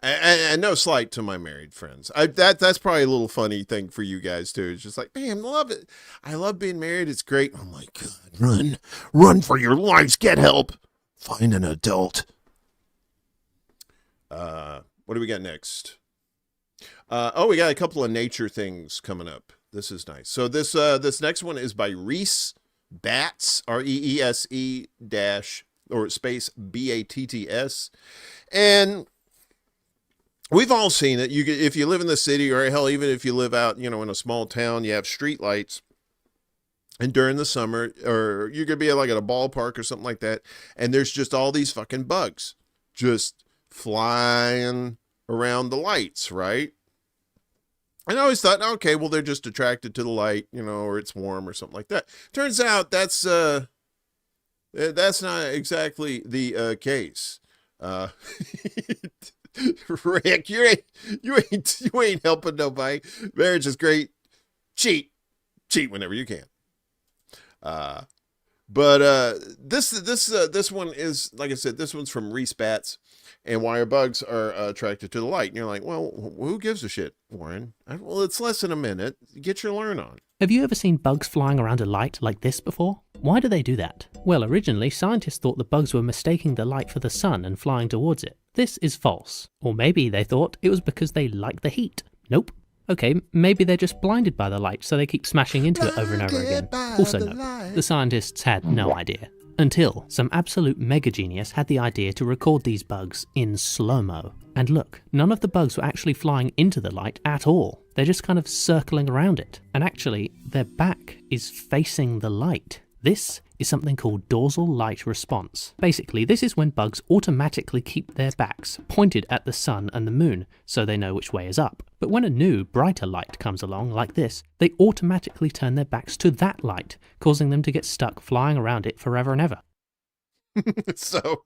And no slight to my married friends. That's probably a little funny thing for you guys too. It's just like, man, I love it. I love being married. It's great. Oh my God, run for your lives. Get help. Find an adult. What do we got next? We got a couple of nature things coming up. This is nice. So this next one is by Reese Batts, REESE dash or space BATTS, and we've all seen it. If you live in the city, or hell, even if you live out, in a small town, you have street lights. And during the summer, or you could be like at a ballpark or something like that, and there's just all these fucking bugs just flying around the lights, right? And I always thought, okay, well, they're just attracted to the light, or it's warm or something like that. Turns out that's not exactly the case. Rick, you ain't helping nobody. Marriage is great. Cheat whenever you can. But this one is, like I said, this one's from Respats, and why our bugs are attracted to the light. And you're like, well, who gives a shit, Warren? Well, it's less than a minute. Get your learn on. Have you ever seen bugs flying around a light like this before? Why do they do that? Well, originally, scientists thought the bugs were mistaking the light for the sun and flying towards it. This is false. Or maybe they thought it was because they like the heat. Nope. Okay, maybe they're just blinded by the light, so they keep smashing into it over and over again. Also no, the scientists had no idea. Until some absolute mega genius had the idea to record these bugs in slow-mo. And look, none of the bugs were actually flying into the light at all. They're just kind of circling around it. And actually, their back is facing the light. This is something called dorsal light response. Basically, this is when bugs automatically keep their backs pointed at the sun and the moon, so they know which way is up. But when a new, brighter light comes along, like this, they automatically turn their backs to that light, causing them to get stuck flying around it forever and ever. So,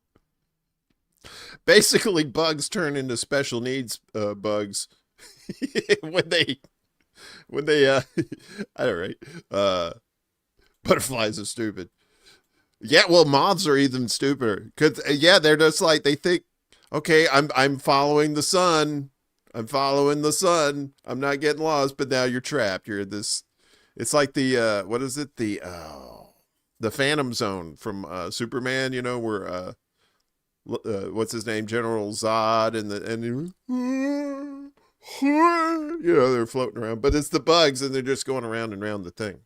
basically, bugs turn into special needs bugs when they I don't know, butterflies are stupid. Yeah, well, moths are even stupider. Cause they're just like, they think, okay, I'm following the sun. I'm following the sun. I'm not getting lost, but now you're trapped. You're in this. It's like the what is it? The Phantom Zone from Superman. You know, where what's his name, General Zod, and you know, they're floating around, but it's the bugs, and they're just going around and around the thing.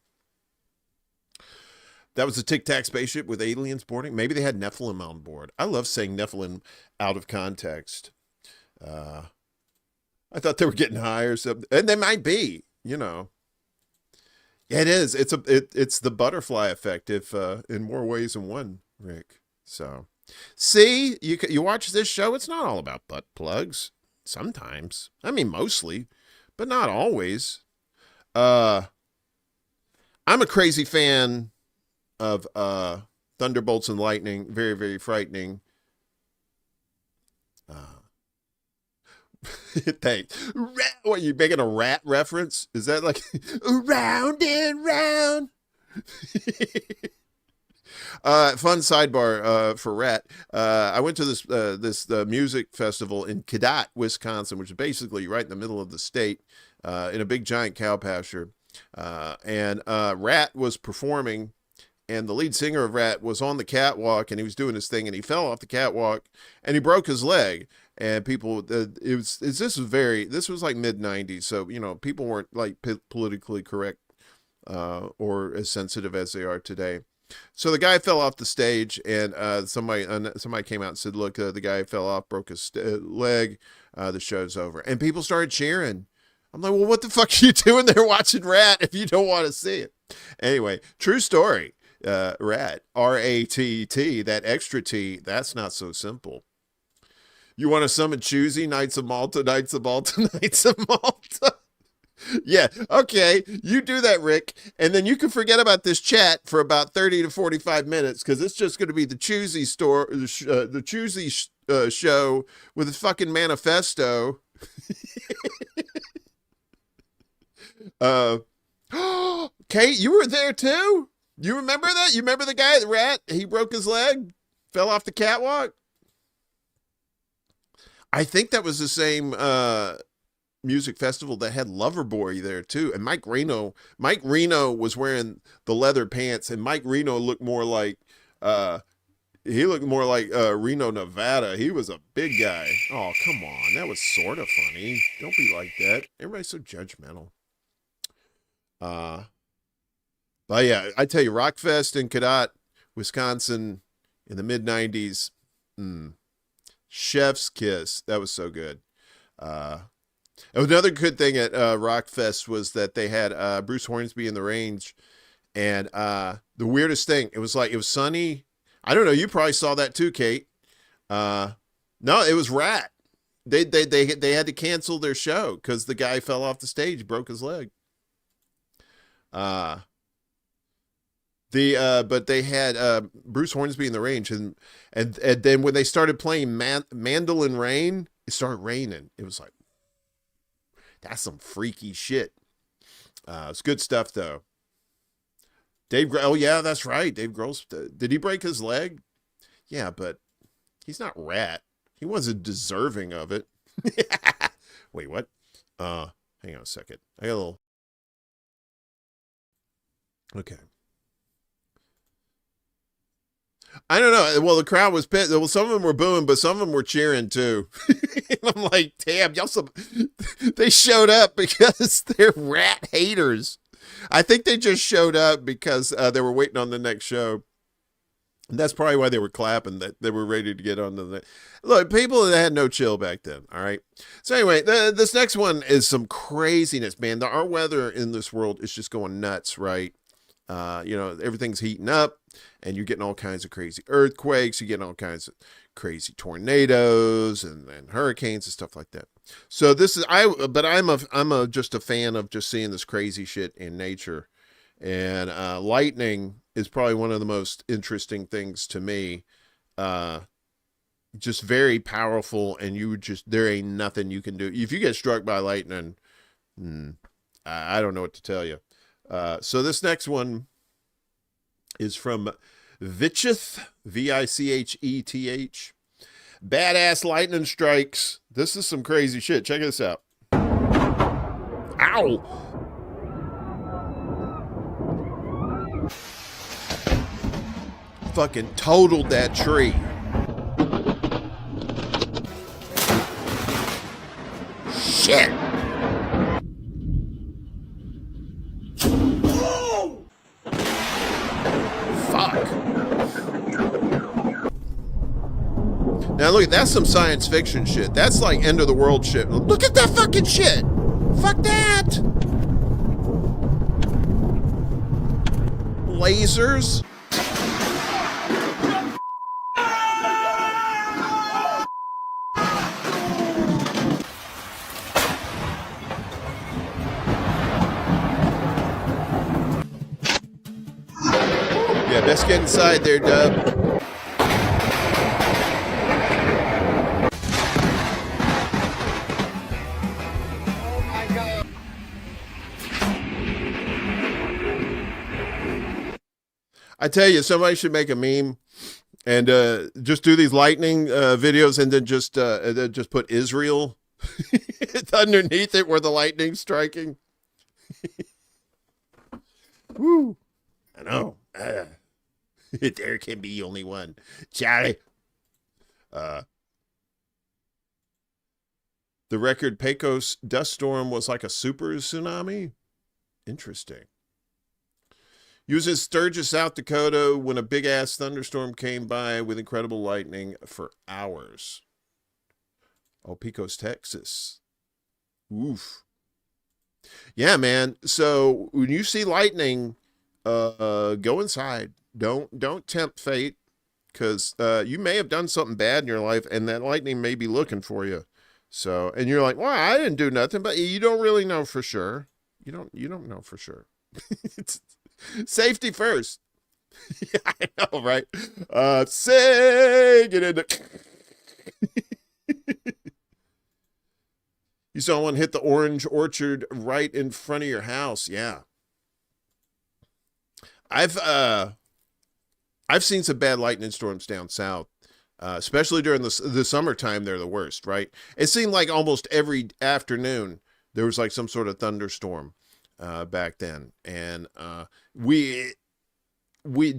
That was a Tic Tac spaceship with aliens boarding. Maybe they had Nephilim on board. I love saying Nephilim out of context. I thought they were getting high or something, and they might be. You know, yeah, it is. It's the butterfly effect, if in more ways than one, Rick. So, see, you watch this show. It's not all about butt plugs. Sometimes, I mean, mostly, but not always. I'm a crazy fan of thunderbolts and lightning. Very, very frightening. Thanks. What, you making a rat reference? Is that like round and round? Fun sidebar for Rat. I went to this music festival in Cadott, Wisconsin, which is basically right in the middle of the state, in a big giant cow pasture. And Rat was performing, and the lead singer of Rat was on the catwalk, and he was doing his thing, and he fell off the catwalk, and he broke his leg. And people, this was like mid-90s, so, you know, people weren't like politically correct or as sensitive as they are today. So the guy fell off the stage, and somebody came out and said, look, the guy fell off, broke his leg, the show's over. And people started cheering. I'm like, well, what the fuck are you doing there watching Rat if you don't want to see it? Anyway, true story. Rat, R-A-T-T, that extra T, that's not so simple. You want to summon Choosy, Knights of Malta, Knights of Malta, Knights of Malta? Yeah, okay, you do that, Rick, and then you can forget about this chat for about 30 to 45 minutes, because it's just going to be the Choosy store, the Choosy show with a fucking manifesto. Kate, you were there too? You remember that? You remember the guy, the Rat? He broke his leg, fell off the catwalk. I think that was the same music festival that had Loverboy there too. And Mike Reno was wearing the leather pants, and Mike Reno looked more like Reno, Nevada. He was a big guy. Oh, come on. That was sort of funny. Don't be like that. Everybody's so judgmental. But yeah, I tell you, Rockfest in Cadott, Wisconsin in the mid-90s. Chef's kiss. That was so good. Another good thing at Rockfest was that they had Bruce Hornsby in the range, and the weirdest thing, it was sunny. I don't know, you probably saw that too, Kate. No, it was Rat. They had to cancel their show because the guy fell off the stage, broke his leg. But they had Bruce Hornsby in the range, and then when they started playing Mandolin Rain, it started raining. It was like, that's some freaky shit. It's good stuff though. Oh yeah, that's right. Dave Grohl's, did he break his leg? Yeah, but he's not Rat. He wasn't deserving of it. Wait, what? Hang on a second. I got a little. Okay. I don't know. Well, the crowd was pissed. Well, some of them were booing, but some of them were cheering too. And I'm like, damn, y'all they showed up because they're Rat haters. I think they just showed up because they were waiting on the next show. And that's probably why they were clapping, that they were ready to get on to the. Look, people that had no chill back then. All right. So anyway, this next one is some craziness, man. Our weather in this world is just going nuts, right? Everything's heating up, and you're getting all kinds of crazy earthquakes. You're getting all kinds of crazy tornadoes and hurricanes and stuff like that. So this is I'm just a fan of just seeing this crazy shit in nature, and lightning is probably one of the most interesting things to me. Just very powerful, and there ain't nothing you can do if you get struck by lightning. I don't know what to tell you. So this next one is from Vicheth, Vicheth. Badass lightning strikes. This is some crazy shit. Check this out. Ow! Fucking totaled that tree. Shit! Now look, that's some science fiction shit. That's like end of the world shit. Look at that fucking shit. Fuck that. Lasers. Yeah, best get inside there, Dub. I tell you, somebody should make a meme and just do these lightning videos, and then just put Israel underneath it where the lightning's striking. Woo! I know. There can be only one. Charlie. The record Pecos dust storm was like a super tsunami. Interesting. Uses Sturgis, South Dakota, when a big-ass thunderstorm came by with incredible lightning for hours. Oh, Pecos, Texas. Oof. Yeah, man. So when you see lightning, go inside. Don't tempt fate, because you may have done something bad in your life, and that lightning may be looking for you. So, and you're like, well, I didn't do nothing, but you don't really know for sure. You don't know for sure. Safety first. Yeah, I know, right? Get in the. You saw one hit the orange orchard right in front of your house. Yeah. I've seen some bad lightning storms down south, especially during the summertime. They're the worst, right? It seemed like almost every afternoon there was like some sort of thunderstorm back then, and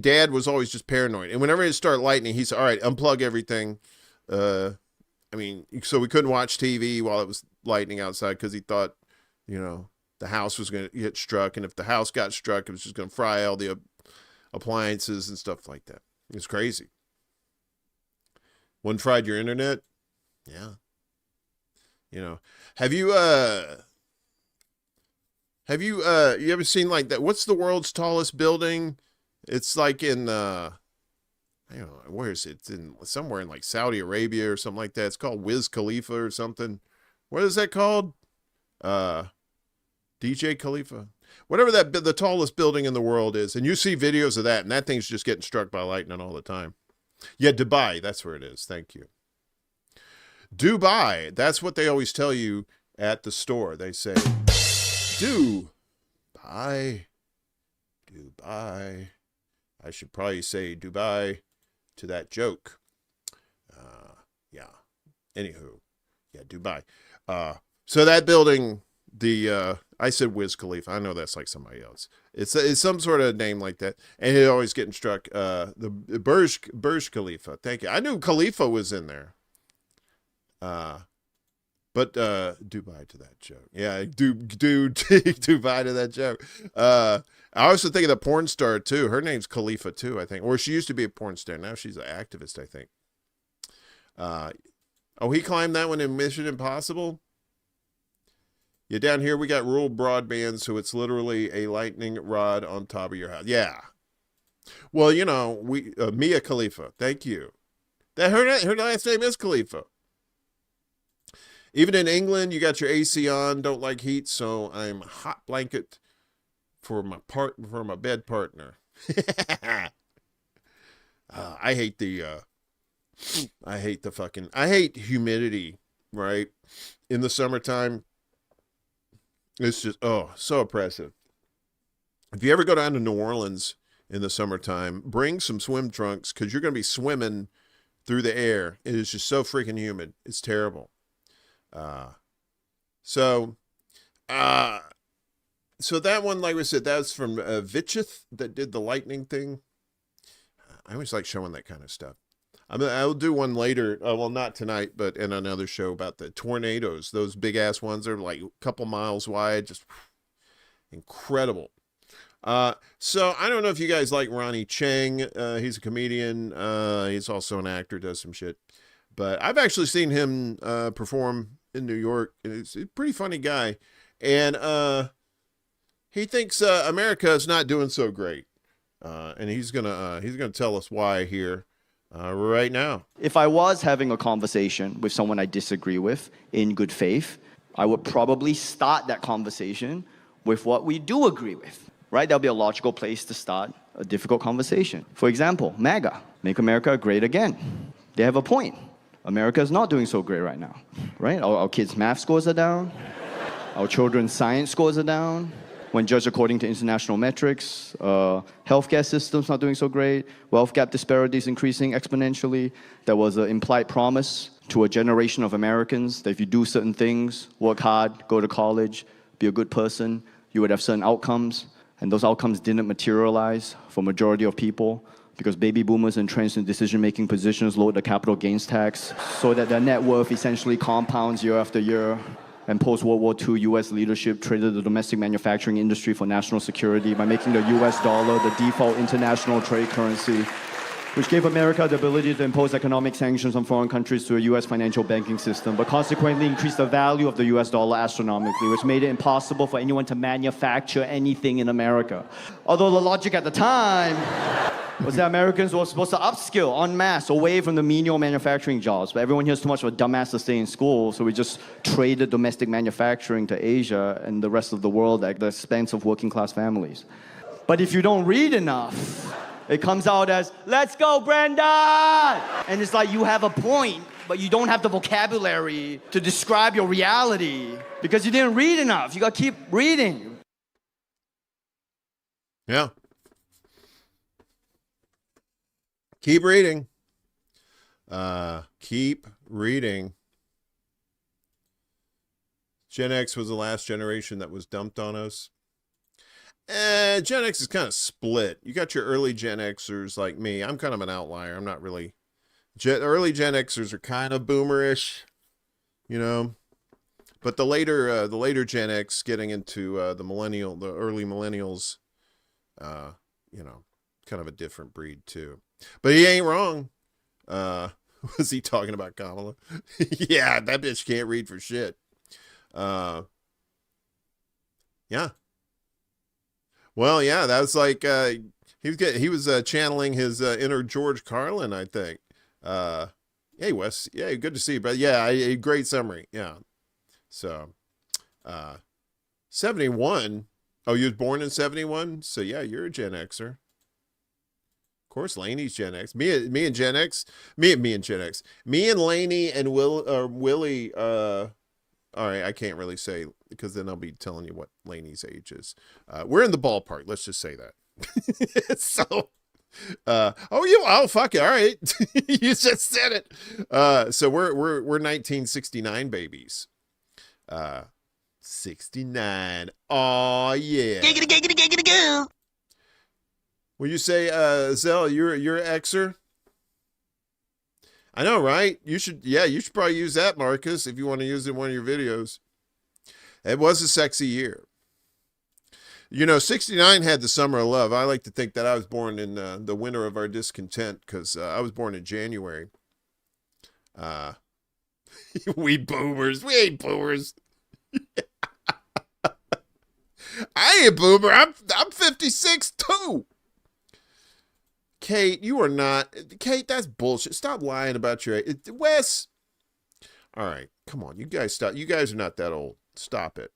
Dad was always just paranoid, and whenever it started lightning, he said, "All right, unplug everything." So we couldn't watch TV while it was lightning outside, because he thought, the house was going to get struck, and if the house got struck, it was just going to fry all the appliances and stuff like that. It's crazy. One fried your internet? Yeah. Have you you ever seen like that? What's the world's tallest building? It's like in I don't know, where is it? It's in somewhere in like Saudi Arabia or something like that. It's called Wiz Khalifa or something. What is that called? DJ Khalifa. Whatever the tallest building in the world is. And you see videos of that, and that thing's just getting struck by lightning all the time. Yeah, Dubai, that's where it is. Thank you. Dubai. That's what they always tell you at the store. They say, Dubai. Dubai. I should probably say Dubai to that joke. Yeah. Anywho. Yeah, Dubai. So that building, I said Wiz Khalifa. I know that's like somebody else. It's some sort of name like that. And he's always getting struck. The Burj Khalifa. Thank you. I knew Khalifa was in there. But Dubai to that joke. Yeah, Dubai to that joke. I also think of the porn star too. Her name's Khalifa too, I think. Or she used to be a porn star. Now she's an activist, I think. He climbed that one in Mission Impossible. Yeah, down here we got rural broadband, so it's literally a lightning rod on top of your house. Yeah. Well, you know, Mia Khalifa. Thank you. Her last name is Khalifa. Even in England, you got your AC on. Don't like heat, so I'm hot blanket for my bed partner. I hate humidity, right? In the summertime, it's just, so oppressive. If you ever go down to New Orleans in the summertime, bring some swim trunks because you're going to be swimming through the air. It is just so freaking humid. It's terrible. So that one, like we said, that's from Vichith that did the lightning thing. I always like showing that kind of stuff. I'll do one later. Well, not tonight, but in another show about the tornadoes. Those big ass ones are like a couple miles wide, just incredible. So I don't know if you guys like Ronnie Chang. He's a comedian. He's also an actor, does some shit. But I've actually seen him perform in New York. He's a pretty funny guy. And he thinks America is not doing so great. And he's gonna tell us why here right now. If I was having a conversation with someone I disagree with in good faith, I would probably start that conversation with what we do agree with, right? That'll be a logical place to start a difficult conversation. For example, MAGA, Make America Great Again. They have a point. America is not doing so great right now, right? Our kids' math scores are down. Our children's science scores are down. When judged according to international metrics, healthcare system's not doing so great. Wealth gap disparities increasing exponentially. There was an implied promise to a generation of Americans that if you do certain things, work hard, go to college, be a good person, you would have certain outcomes. And those outcomes didn't materialize for majority of people because baby boomers entrenched in decision-making positions lowered the capital gains tax so that their net worth essentially compounds year after year. And post-World War II, U.S. leadership traded the domestic manufacturing industry for national security by making the U.S. dollar the default international trade currency, which gave America the ability to impose economic sanctions on foreign countries through a U.S. financial banking system, but consequently increased the value of the U.S. dollar astronomically, which made it impossible for anyone to manufacture anything in America. Although the logic at the time was that Americans were supposed to upskill en masse away from the menial manufacturing jobs. But everyone here's too much of a dumbass to stay in school, so we just traded domestic manufacturing to Asia and the rest of the world at the expense of working class families. But if you don't read enough, it comes out as, let's go, Brandon! And it's like you have a point, but you don't have the vocabulary to describe your reality because you didn't read enough. You gotta keep reading. Yeah. Keep reading. Keep reading. Gen X was the last generation that was dumped on us. Gen X is kind of split. You got your early Gen Xers like me. I'm kind of an outlier. I'm not really. Early Gen Xers are kind of boomerish, you know. But the later Gen X getting into the early millennials, you know, kind of a different breed too. But he ain't wrong. Was he talking about Kamala? Yeah, that bitch can't read for shit. Yeah. Well, yeah, that was like he was channeling his inner George Carlin, I think. Hey Wes, yeah, good to see you, but yeah, a great summary. Yeah. So 71. Oh, you was born in 71? So yeah, you're a Gen Xer. course, Laney's Gen X. Me and Gen X. Me and Gen X. Me and Laney and Willie. All right, I can't really say because then I'll be telling you what Laney's age is. We're in the ballpark. Let's just say that. So, fuck it. All right, you just said it. So we're 1969 babies. 69. Oh yeah. Giggity, giggity, giggity, goo. Will you say, Zell, you're an Xer? I know, right? You should probably use that, Marcus, if you want to use it in one of your videos. It was a sexy year. 69 had the summer of love. I like to think that I was born in the winter of our discontent because I was born in January. We boomers. We ain't boomers. I ain't a boomer. I'm 56 too. Kate, you are not. Kate, that's bullshit. Stop lying about your age. Wes. All right, come on. You guys stop. You guys are not that old. Stop it.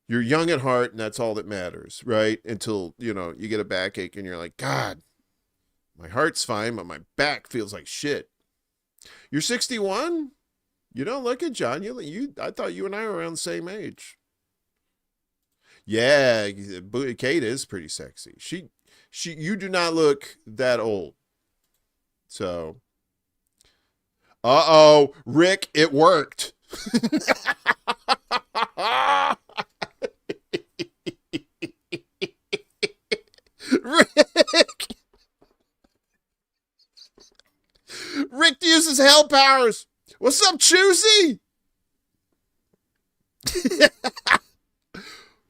You're young at heart, and that's all that matters, right? Until, you get a backache, and you're like, God, my heart's fine, but my back feels like shit. You're 61? You don't look it, John. I thought you and I were around the same age. Yeah, Kate is pretty sexy. You do not look that old. So, Rick, it worked. Rick uses hell powers. What's up, Choosy?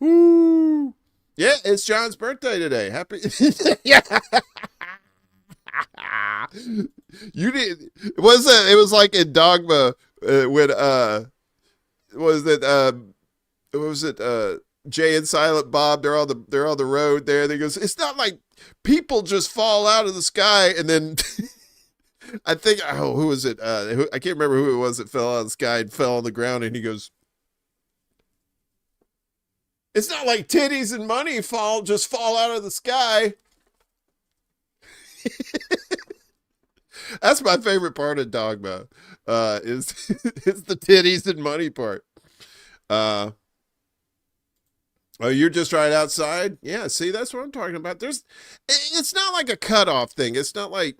Ooh. Yeah, it's John's birthday today. Happy. Yeah. You did. It was like in Dogma when Jay and Silent Bob, they're on the road there. They goes, it's not like people just fall out of the sky and then I think who was it? I can't remember who it was that fell out of the sky and fell on the ground, and he goes, it's not like titties and money just fall out of the sky. That's my favorite part of Dogma, is the titties and money part. Oh, you're just right outside? Yeah, see, that's what I'm talking about. It's not like a cutoff thing. It's not like,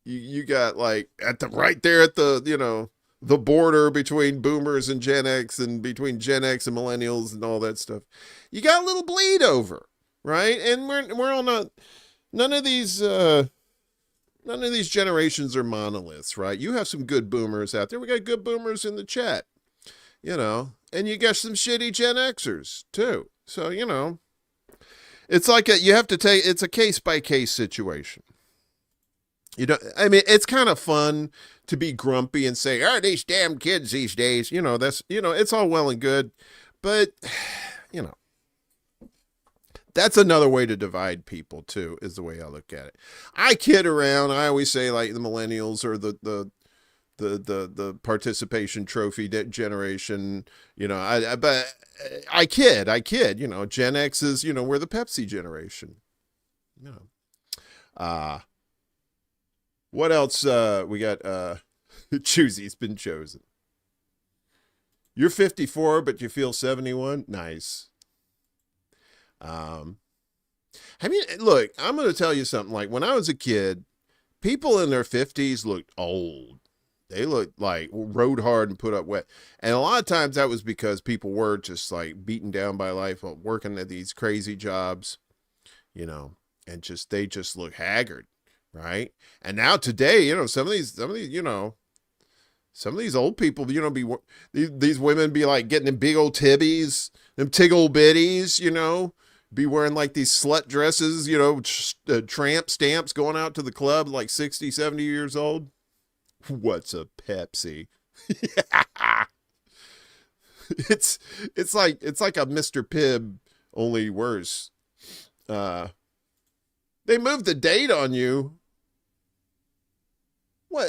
you got like right there at the, the border between boomers and Gen X and between Gen X and millennials and all that stuff. You got a little bleed over, right? And we're all not, none of these generations are monoliths, right? You have some good boomers out there. We got good boomers in the chat, and you got some shitty Gen Xers too. So, it's like it's a case by case situation. It's kind of fun to be grumpy and say, these damn kids these days, it's all well and good, but, that's another way to divide people too, is the way I look at it. I kid around. I always say like the millennials or the participation trophy generation, but I kid, Gen X is, we're the Pepsi generation, what else? We got, Choosy's been chosen. You're 54, but you feel 71. Nice. Look, I'm going to tell you something. Like when I was a kid, people in their 50s looked old. They looked like rode hard and put up wet. And a lot of times that was because people were just like beaten down by life, working at these crazy jobs, and they just look haggard. Right. And now today, some of these, some of these old people, these women be like getting them big old tibbies, them tiggle bitties, be wearing like these slut dresses, tramp stamps, going out to the club like 60, 70 years old. What's a Pepsi? It's like a Mr. Pibb, only worse. They moved the date on you. What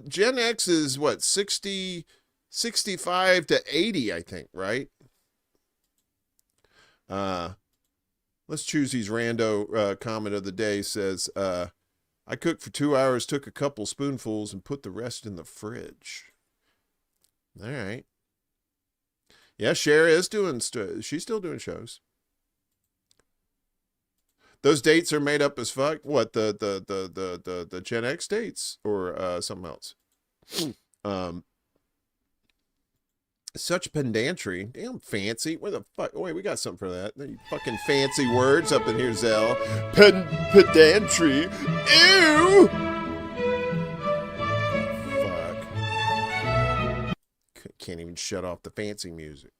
Gen X is 60, 65 to 80, I think, right? Let's choose these rando comment of the day. Says, I cooked for 2 hours, took a couple spoonfuls, and put the rest in the fridge. All right. Yeah, Cher is doing, she's still doing shows. Those dates are made up as fuck. What, the Gen X dates or something else? Such pedantry. Damn fancy. Where the fuck? Wait, we got something for that. You fucking fancy words up in here, Zell. Pedantry. Ew. Fuck. Can't even shut off the fancy music.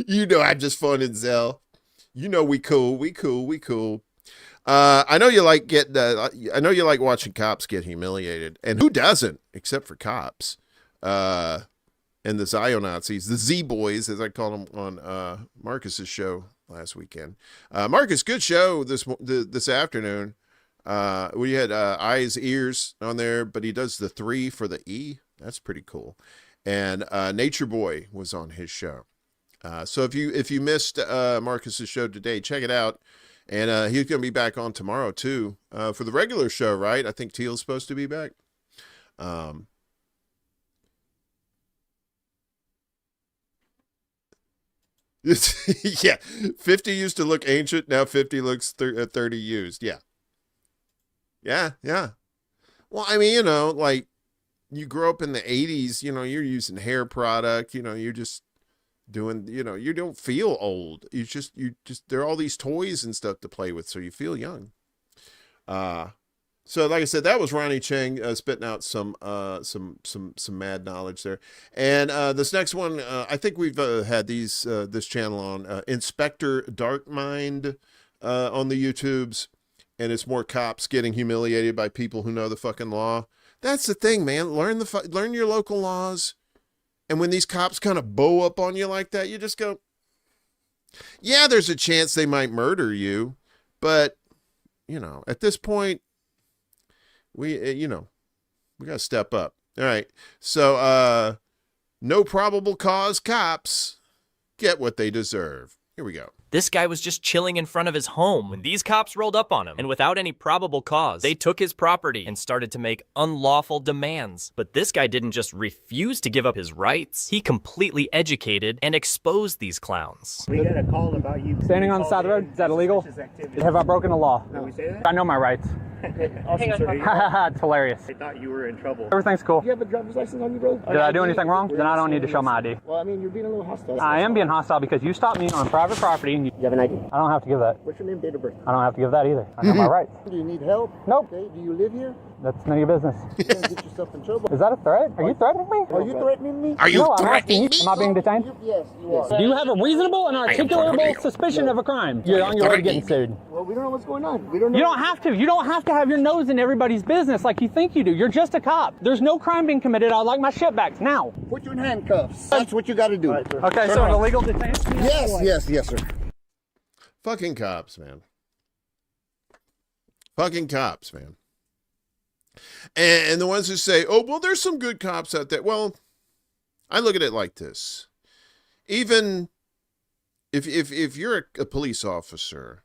You know I'm just fun and Zell. You know we cool. I know you like I know you like watching cops get humiliated, and who doesn't, except for cops, and the Zio-Nazis, the Z-Boys, as I call them on Marcus's show last weekend. Marcus, good show this afternoon. We had eyes, ears on there, but he does the 3 for the E. That's pretty cool. And Nature Boy was on his show. So if you missed Marcus's show today, check it out. And he's going to be back on tomorrow, too, for the regular show, right? I think Teal's supposed to be back. Yeah, 50 used to look ancient. Now 50 looks 30 used. Yeah. Well, I mean, like, you grow up in the 80s, you're using hair product, you're just doing, you don't feel old. You just there are all these toys and stuff to play with, so you feel young. So like I said, that was Ronnie Chang spitting out some mad knowledge there. And this next one, I think we've had this channel on Inspector Darkmind on the YouTubes, and it's more cops getting humiliated by people who know the fucking law. That's the thing, man. Learn your local laws. And when these cops kind of bow up on you like that, you just go, yeah, there's a chance they might murder you. But, at this point, we got to step up. All right. So, no probable cause cops get what they deserve. Here we go. This guy was just chilling in front of his home when these cops rolled up on him, and without any probable cause, they took his property and started to make unlawful demands. But this guy didn't just refuse to give up his rights. He completely educated and exposed these clowns. We got a call about you standing on the side of the road. Is that illegal? Have I broken the law? Can we say that? I know my rights. Awesome, sir. It's hilarious. I thought you were in trouble. Everything's cool. Do you have a driver's license on you, bro? Did I do anything wrong? Then I don't need to show my ID. Well, I mean, you're being a little hostile. I am being hostile because you stopped me on private property. And you have an ID? I don't have to give that. What's your name, date of birth? I don't have to give that either. I know my rights. Do you need help? Nope. Okay. Do you live here? That's none of your business. You're going to get yourself in trouble. Is that a threat? Are you threatening me? Are you threatening me? Are you threatening me? Am I being detained? Yes, you are. Do you have a reasonable and articulable suspicion of a crime? You're on your way to getting sued. Well, we don't know what's going on. We don't know. You don't have to. You don't have to have your nose in everybody's business like you think you do. You're just a cop. There's no crime being committed. I'd like my shit back now. Put you in handcuffs. That's what you got to do. Right, okay, so an illegal detention? Yes, sir. Fucking cops, man. Fucking cops, man. And the ones who say, oh, well, there's some good cops out there. Well, I look at it like this. Even if you're a police officer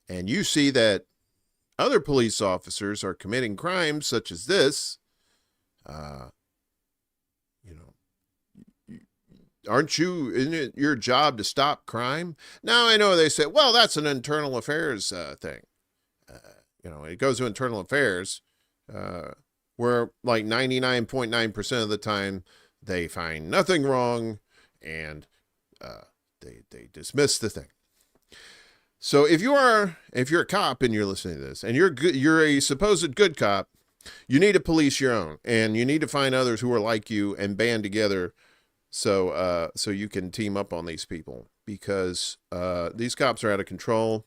and you see that other police officers are committing crimes such as this, isn't it your job to stop crime? Now, I know they say, well, that's an internal affairs thing. It goes to internal affairs, where like 99.9% of the time they find nothing wrong and they dismiss the thing. So if you're a cop and you're listening to this and you're a supposed good cop, you need to police your own, and you need to find others who are like you and band together so you can team up on these people, because these cops are out of control.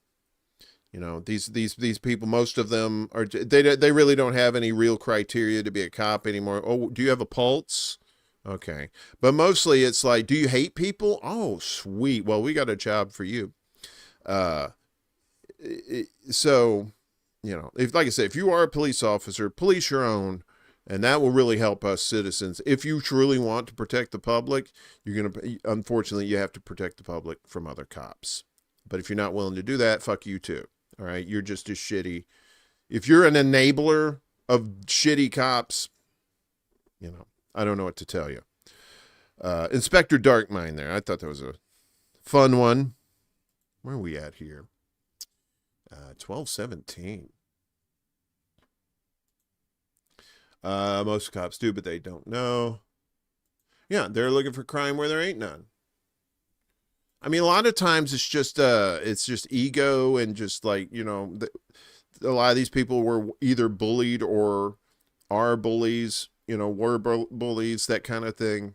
These people, most of them they really don't have any real criteria to be a cop anymore. Oh, do you have a pulse? Okay. But mostly it's like, do you hate people? Oh, sweet. Well, we got a job for you. So, if, like I said, if you are a police officer, police your own, And that will really help us citizens. If you truly want to protect the public, unfortunately, you have to protect the public from other cops. But if you're not willing to do that, fuck you too. All right. You're just as shitty. If you're an enabler of shitty cops, I don't know what to tell you. Inspector Darkmind there. I thought that was a fun one. Where are we at here? 1217. Most cops do, but they don't know. Yeah, they're looking for crime where there ain't none. I mean, a lot of times it's just ego and just like, a lot of these people were either bullied or are bullies, were bullies, that kind of thing.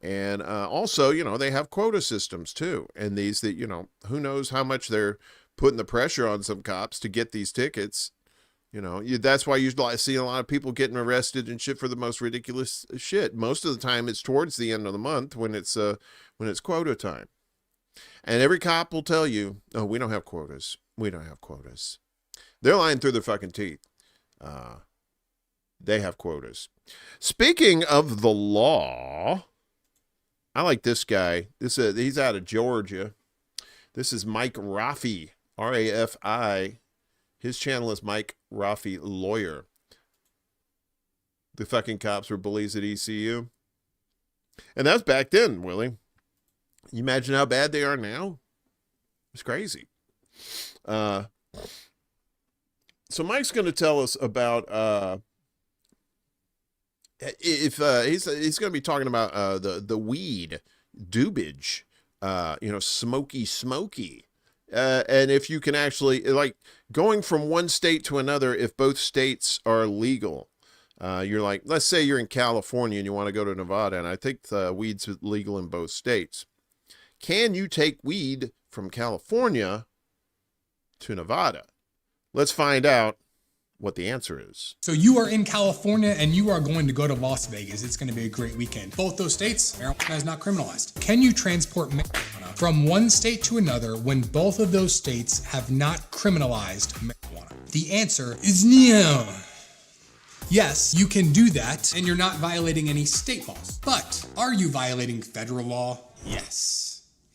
And also, they have quota systems too. And these that, who knows how much they're putting the pressure on some cops to get these tickets. That's why you see a lot of people getting arrested and shit for the most ridiculous shit. Most of the time it's towards the end of the month when it's quota time. And every cop will tell you, oh, we don't have quotas. We don't have quotas. They're lying through their fucking teeth. They have quotas. Speaking of the law, I like this guy. He's out of Georgia. This is Mike Rafi, R-A-F-I. His channel is Mike Rafi Lawyer. The fucking cops were bullies at ECU. And that was back then, Willie. You imagine how bad they are now? It's crazy. So Mike's going to tell us about he's going to be talking about the weed dubage, smoky. And if you can actually, like, going from one state to another, if both states are legal, you're like, let's say you're in California and you want to go to Nevada, and I think weed's legal in both states. Can you take weed from California to Nevada? Let's find out what the answer is. So you are in California and you are going to go to Las Vegas. It's going to be a great weekend. Both those states, marijuana is not criminalized. Can you transport marijuana from one state to another when both of those states have not criminalized marijuana? The answer is no. Yes, you can do that and you're not violating any state laws. But are you violating federal law? Yes.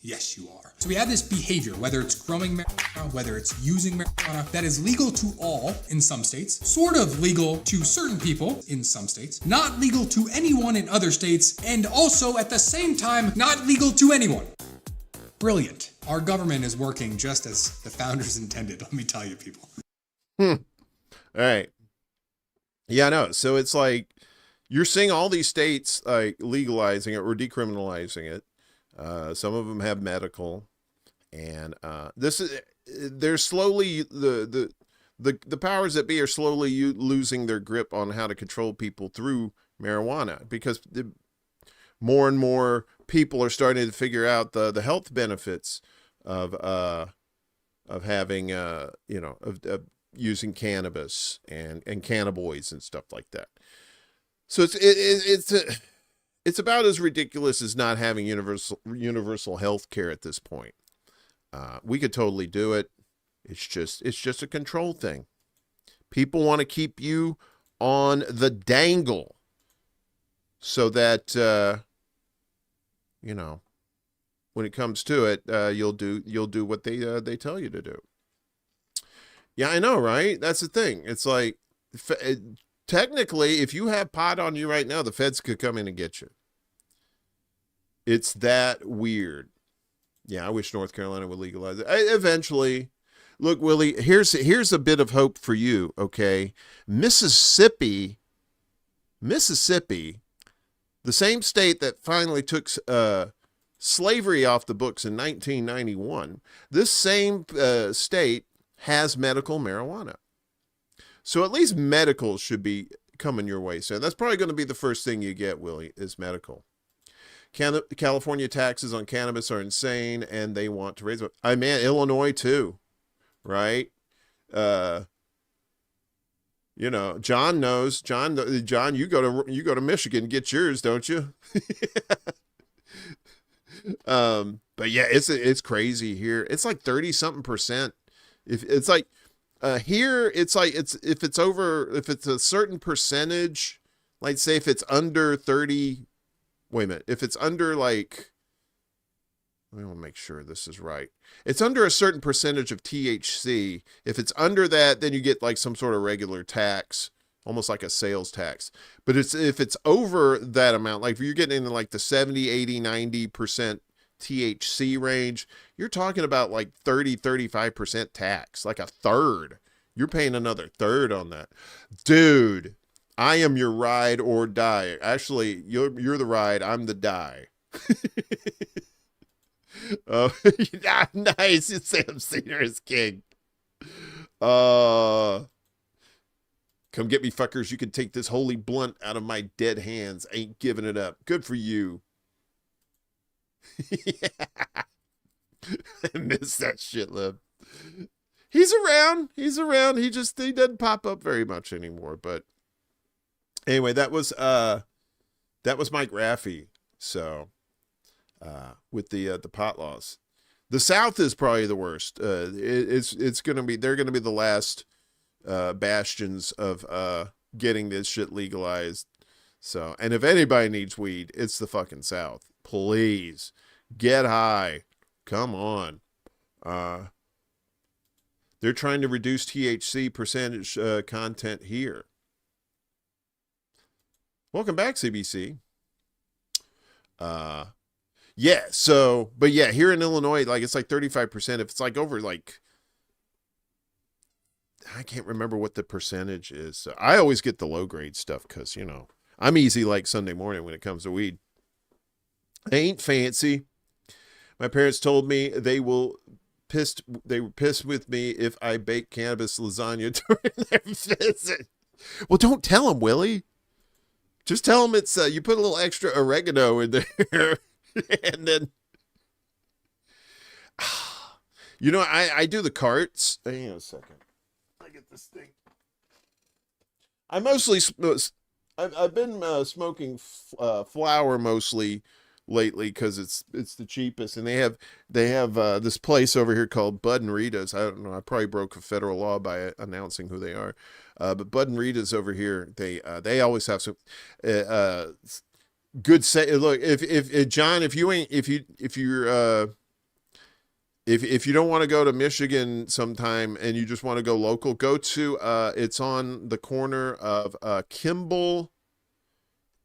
Yes, you are. So we have this behavior, whether it's growing marijuana, whether it's using marijuana, that is legal to all in some states, sort of legal to certain people in some states, not legal to anyone in other states, and also at the same time, not legal to anyone. Brilliant. Our government is working just as the founders intended, let me tell you, people. All right. Yeah, I know. So it's like you're seeing all these states like legalizing it or decriminalizing it. Some of them have medical, and they're slowly the powers that be are slowly losing their grip on how to control people through marijuana, because more and more people are starting to figure out the health benefits of having of using cannabis and cannabinoids and stuff like that. So it's about as ridiculous as not having universal health care at this point. We could totally do it. It's just a control thing. People want to keep you on the dangle so that, when it comes to it, you'll do what they tell you to do. Yeah, I know, right? That's the thing. It's like, technically, if you have pot on you right now, the feds could come in and get you. It's that weird. Yeah, I wish North Carolina would legalize it. Eventually. Look, Willie, here's a bit of hope for you, okay? Mississippi, the same state that finally took slavery off the books in 1991, this same state has medical marijuana. So at least medical should be coming your way. So that's probably going to be the first thing you get, Willie, is medical. California taxes on cannabis are insane, and they want to raise it. Illinois too, right? John knows. John, you go to Michigan and get yours, don't you? But yeah, it's crazy here. It's like 30-something%. If it's like here, it's like if it's a certain percentage Like, say if it's under 30, wait a minute. If it's under like, I want to make sure this is right. It's under a certain percentage of THC. If it's under that, then you get like some sort of regular tax, almost like a sales tax. But if it's over that amount, like if you're getting into like the 70, 80, 90% THC range, you're talking about like 30, 35% tax, like a third. You're paying another third on that. Dude, I am your ride or die. Actually, you're the ride, I'm the die. Nice. Sam Cedar is king. Come get me, fuckers. You can take this holy blunt out of my dead hands. Ain't giving it up. Good for you. Yeah. I miss that shit, Lib. He's around. He doesn't pop up very much anymore. But anyway, that was Mike Raffy. So with the pot laws. The South is probably the worst. They're gonna be the last bastions of getting this shit legalized. So, and if anybody needs weed, it's the fucking South. Please get high. Come on. They're trying to reduce THC percentage content here. Welcome back, CBC. Yeah, so, but yeah, here in Illinois, like it's like 35%. If it's like over like, I can't remember what the percentage is. So I always get the low grade stuff because, you know, I'm easy like Sunday morning when it comes to weed. I ain't fancy. My parents told me they were pissed with me if I bake cannabis lasagna during their visit. Well, don't tell them, Willie. Just tell them it's, you put a little extra oregano in there. And then, you know, I do the carts. Hang on a second. I get this thing. I mostly, I've been smoking flower mostly lately because it's the cheapest, and they have this place over here called Bud and Rita's. I don't know. I probably broke a federal law by announcing who they are, but Bud and Rita's over here. They always have some good say. Look, if John, if you don't want to go to Michigan sometime and you just want to go local, go to it's on the corner of Kimball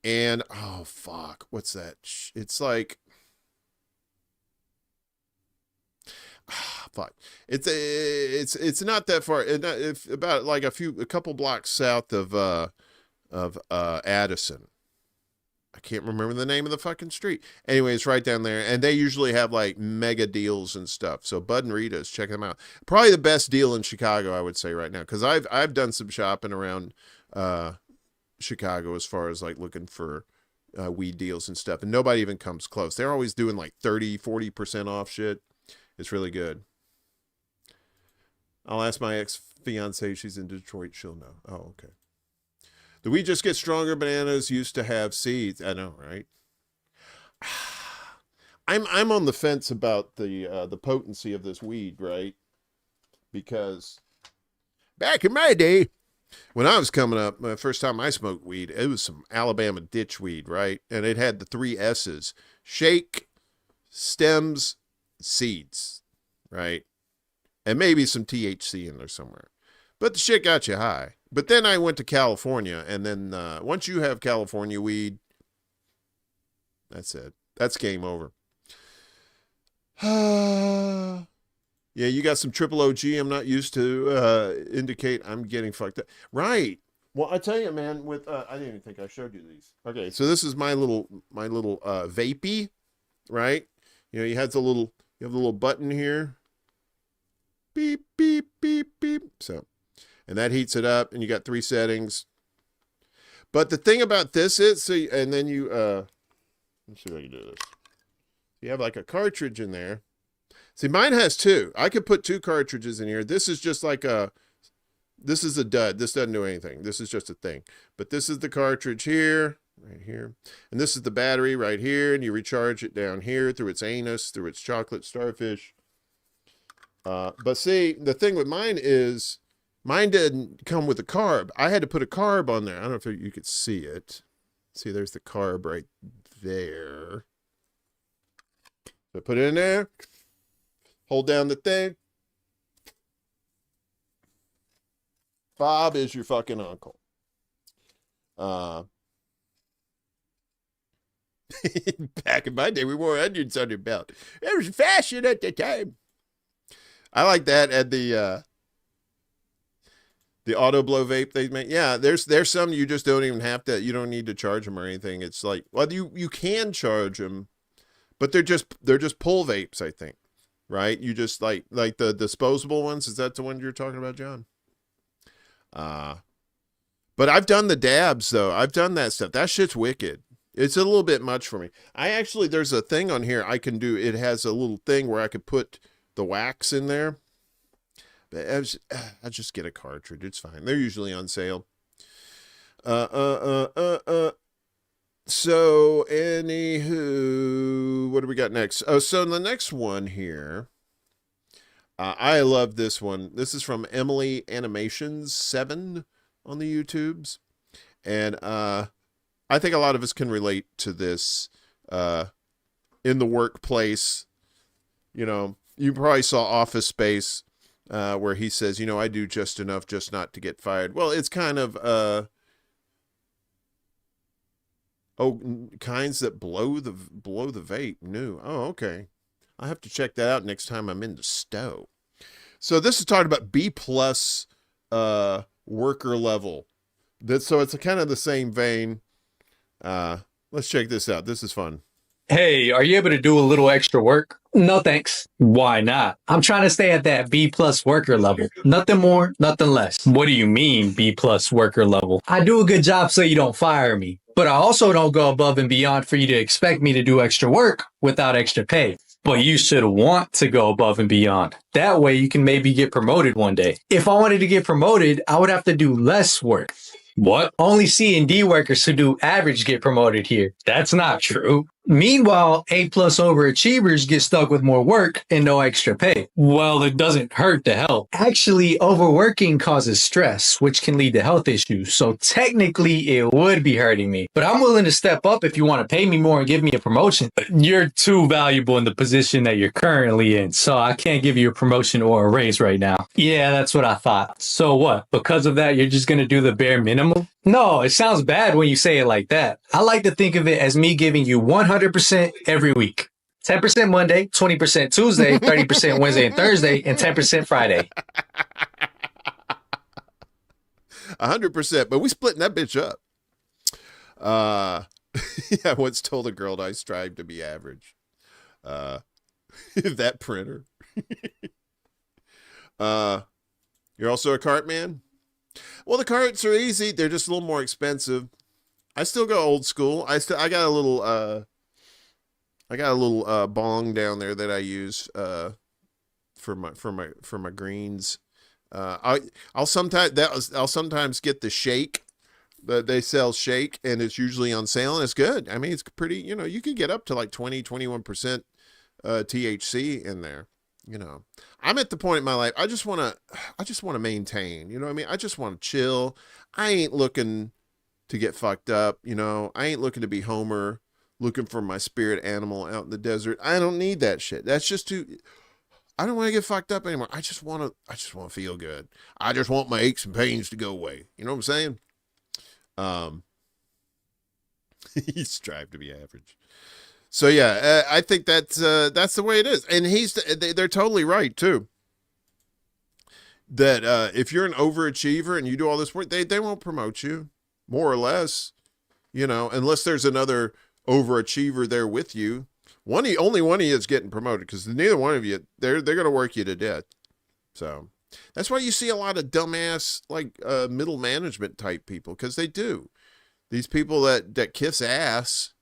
and oh fuck, what's that? It's like fuck. It's not that far. It's about like a couple blocks south of Addison. I can't remember the name of the fucking street. Anyway, it's right down there. And they usually have like mega deals and stuff. So Bud and Rita's, check them out. Probably the best deal in Chicago, I would say right now. Because I've done some shopping around Chicago as far as like looking for weed deals and stuff. And nobody even comes close. They're always doing like 30, 40% off shit. It's really good. I'll ask my ex-fiance. She's in Detroit. She'll know. Oh, okay. The weed just gets stronger. Bananas used to have seeds. I know, right? I'm on the fence about the potency of this weed, right? Because back in my day, when I was coming up, the first time I smoked weed, it was some Alabama ditch weed, right? And it had the 3 S's: shake, stems, seeds, right? And maybe some THC in there somewhere. But the shit got you high. But then I went to California, and then once you have California weed, that's it. That's game over. Yeah, you got some triple OG I'm not used to indicate I'm getting fucked up. Right. Well, I tell you, man, with I didn't even think I showed you these. Okay, so this is my little vapey, right? You know, you have the little button here. Beep, beep, beep, beep. So, and that heats it up, and you got 3 settings. But the thing about this is, and then you, let's see if I can do this. You have like a cartridge in there. See, mine has 2. I could put 2 cartridges in here. This is just like this is a dud. This doesn't do anything. This is just a thing. But this is the cartridge here, right here. And this is the battery right here, and you recharge it down here through its anus, through its chocolate starfish. But see, the thing with mine is, mine didn't come with a carb. I had to put a carb on there. I don't know if you could see it. See, there's the carb right there. So put it in there. Hold down the thing. Bob is your fucking uncle. Back in my day, we wore onions on your belt. It was fashion at the time. I like that at the auto blow vape they make. Yeah, there's some you just don't even have to. You don't need to charge them or anything. It's like, well, you can charge them, but they're just pull vapes, I think. Right? You just like the disposable ones. Is that the one you're talking about, John? But I've done the dabs though. I've done that stuff. That shit's wicked. It's a little bit much for me. There's a thing on here I can do. It has a little thing where I could put the wax in there. But I just get a cartridge. It's fine. They're usually on sale. So, anywho, what do we got next? Oh, so the next one here. I love this one. This is from Emily Animations 7 on the YouTubes. And I think a lot of us can relate to this in the workplace. You know, you probably saw Office Space where he says, I do just enough just not to get fired. Well, it's kind of kinds that blow the vape. New. Oh, okay. I'll have to check that out next time I'm in the Stowe. So this is talking about B+ worker level. So it's kind of the same vein. Let's check this out. This is fun. Hey, are you able to do a little extra work? No, thanks. Why not? I'm trying to stay at that B+ worker level. Nothing more, nothing less. What do you mean B+ worker level? I do a good job so you don't fire me, but I also don't go above and beyond for you to expect me to do extra work without extra pay. But you should want to go above and beyond. That way you can maybe get promoted one day. If I wanted to get promoted, I would have to do less work. What? Only C and D workers who do average get promoted here. That's not true. Meanwhile, A+ overachievers get stuck with more work and no extra pay. Well, it doesn't hurt to help. Actually, overworking causes stress, which can lead to health issues. So technically, it would be hurting me. But I'm willing to step up if you want to pay me more and give me a promotion. You're too valuable in the position that you're currently in, so I can't give you a promotion or a raise right now. Yeah, that's what I thought. So what? Because of that, you're just going to do the bare minimum? No, it sounds bad when you say it like that. I like to think of it as me giving you 100% every week. 10% Monday, 20% Tuesday, 30% Wednesday and Thursday, and 10% Friday. 100%, but we splitting that bitch up. I once told a girl I strive to be average. That printer. You're also a cart man? Well, the carts are easy. They're just a little more expensive. I still go old school. I got a little bong down there that I use for my greens. I'll sometimes get the shake. They sell shake, and it's usually on sale, and it's good. I mean, it's pretty. You can get up to like 20-21% THC in there. I'm at the point in my life, I just want to maintain, you know what I mean? I just want to chill. I ain't looking to get fucked up. I ain't looking to be Homer looking for my spirit animal out in the desert. I don't need that shit. That's just I don't want to get fucked up anymore. I just want to feel good. I just want my aches and pains to go away. You know what I'm saying? He strive to be average. So yeah, I think that's the way it is, and they're totally right too. That if you're an overachiever and you do all this work, they won't promote you, more or less, unless there's another overachiever there with you. Only one of you is getting promoted, because neither one of you they're gonna work you to death. So that's why you see a lot of dumbass middle management type people, because they do. These people that kiss ass.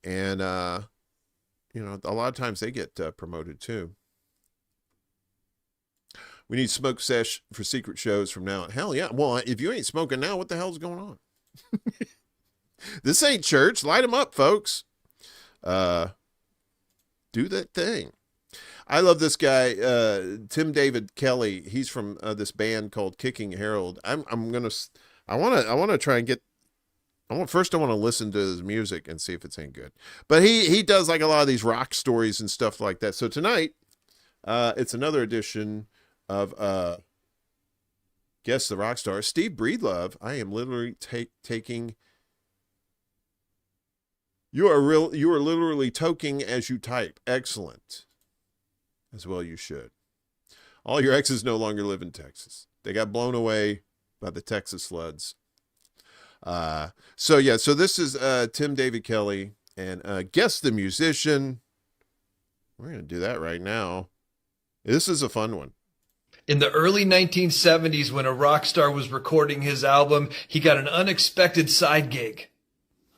And, a lot of times they get promoted too. We need smoke sesh for secret shows from now on. Hell yeah. Well, if you ain't smoking now, what the hell's going on? This ain't church. Light them up, folks. Do that thing. I love this guy, Tim David Kelly. He's from this band called Kicking Harold. I want to try and get First I want to listen to his music and see if it's any good. But he does like a lot of these rock stories and stuff like that. So tonight, it's another edition of Guess the Rockstar. Steve Breedlove, I am literally taking. You are literally toking as you type. Excellent. As well you should. All your exes no longer live in Texas. They got blown away by the Texas floods. So this is Tim David Kelly and Guess the Musician. We're going to do that right now. This is a fun one. In the early 1970s, when a rock star was recording his album, he got an unexpected side gig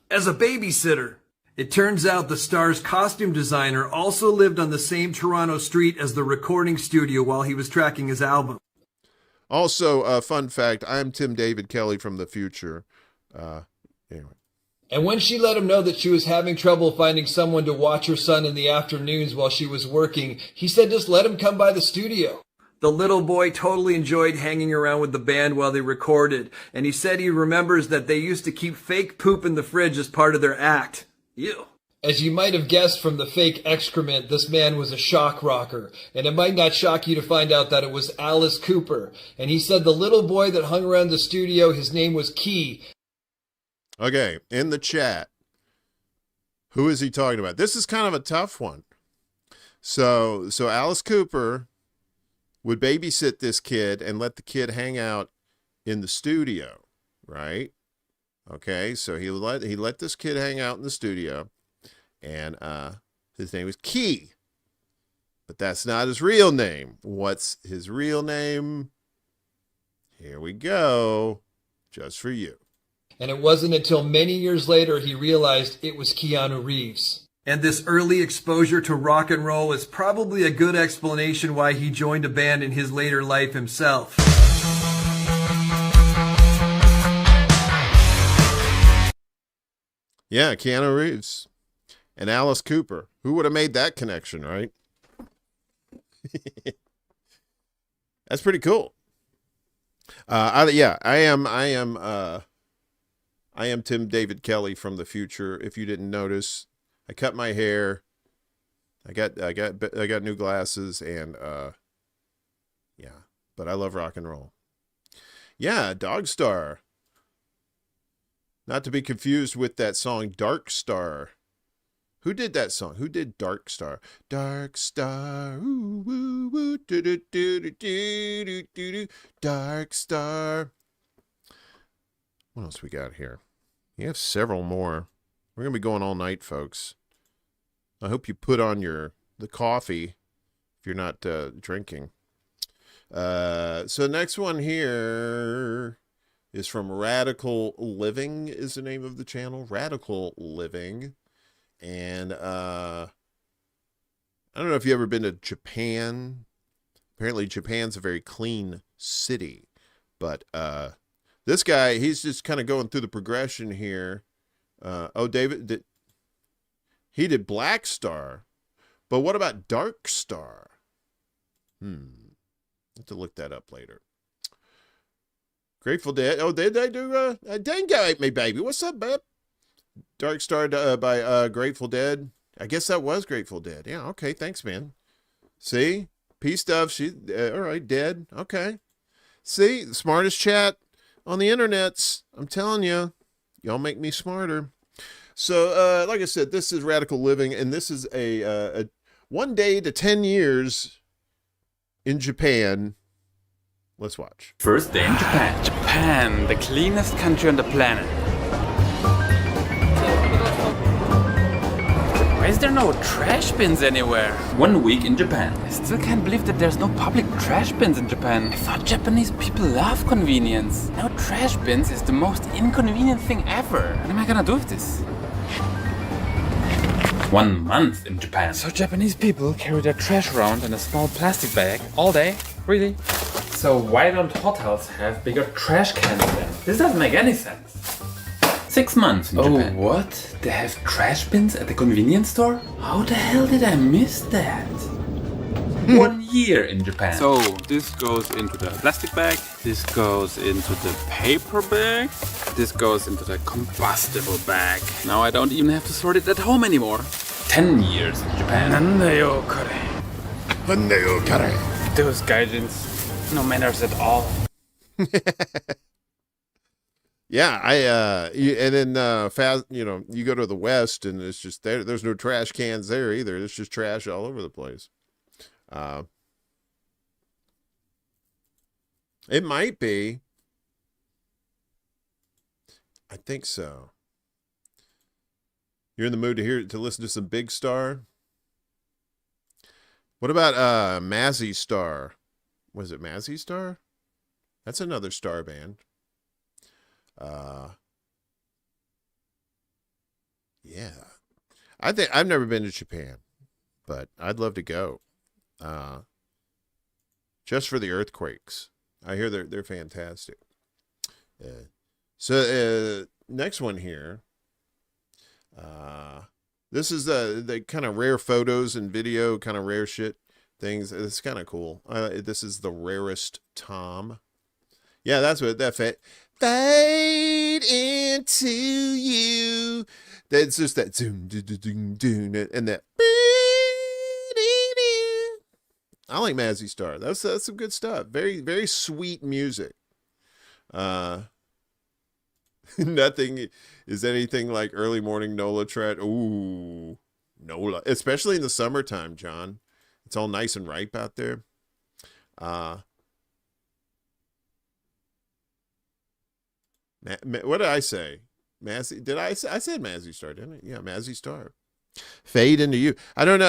as a babysitter. It turns out the star's costume designer also lived on the same Toronto street as the recording studio while he was tracking his album. Also, fun fact, I'm Tim David Kelly from the future. Anyway. And when she let him know that she was having trouble finding someone to watch her son in the afternoons while she was working, he said just let him come by the studio. The little boy totally enjoyed hanging around with the band while they recorded, and he said he remembers that they used to keep fake poop in the fridge as part of their act. Ew. As you might have guessed from the fake excrement, this man was a shock rocker, and it might not shock you to find out that it was Alice Cooper. And he said the little boy that hung around the studio, his name was Key. Okay, in the chat, who is he talking about? This is kind of a tough one. So Alice Cooper would babysit this kid and let the kid hang out in the studio, right? Okay, so he let this kid hang out in the studio, and his name was Key, but that's not his real name. What's his real name? Here we go, just for you. And it wasn't until many years later he realized it was Keanu Reeves. And this early exposure to rock and roll is probably a good explanation why he joined a band in his later life himself. Yeah, Keanu Reeves and Alice Cooper. Who would have made that connection, right? That's pretty cool. I am Tim David Kelly from the future. If you didn't notice, I cut my hair. I got new glasses, and but I love rock and roll. Yeah, Dog Star. Not to be confused with that song Dark Star. Who did that song? Who did Dark Star? Dark Star. Ooh, woo, woo, do, do, do, do, do, do, do, Dark Star. What else we got here? You have several more. We're going to be going all night, folks. I hope you put on the coffee if you're not drinking. So next one here is from Radical Living is the name of the channel. Radical Living. And I don't know if you've ever been to Japan. Apparently Japan's a very clean city. But this guy, he's just kind of going through the progression here. David, he did Black Star. But what about Dark Star? Have to look that up later. Grateful Dead. Oh, did they do Dang Ate Me Baby? What's up, babe? Dark Star by Grateful Dead. I guess that was Grateful Dead. Yeah, okay, thanks, man. See? P-Stuff, she, all right, Dead. Okay. See? The smartest chat on the internets. I'm telling you. Y'all make me smarter. So, like I said, this is Radical Living, and this is a 1 day to 10 years in Japan. Let's watch. First day in Japan. Japan, the cleanest country on the planet. Why is there no trash bins anywhere? 1 week in Japan. I still can't believe that there's no public trash bins in Japan. I thought Japanese people love convenience. No trash bins is the most inconvenient thing ever. What am I gonna do with this? 1 month in Japan. So Japanese people carry their trash around in a small plastic bag all day? Really? So why don't hotels have bigger trash cans then? This doesn't make any sense. 6 months in Japan. Oh, what? They have trash bins at the convenience store? How the hell did I miss that? 1 year in Japan. So this goes into the plastic bag, this goes into the paper bag, this goes into the combustible bag. Now I don't even have to sort it at home anymore. 10 years in Japan. Those gaijins, no manners at all. Yeah, and then fast, you go to the West and it's just there's no trash cans there either. There's just trash all over the place. It might be. I think so. You're in the mood to listen to some Big Star? What about Mazzy Star? Was it Mazzy Star? That's another star band. Yeah. I think I've never been to Japan, but I'd love to go. Just for the earthquakes. I hear they're fantastic. So next one here. This is the kind of rare photos and video, kind of rare shit things. It's kind of cool. This is the rarest Tom. Yeah, that's what that fade into you. That's just that zoom, and that. I like Mazzy Star. That's some good stuff. Very, very sweet music. Nothing is anything like early morning Nola Tread. Ooh, Nola, especially in the summertime, John. It's all nice and ripe out there. What did I say? Mazzy? I said Mazzy Star, didn't I? Yeah, Mazzy Star. Fade into you. I don't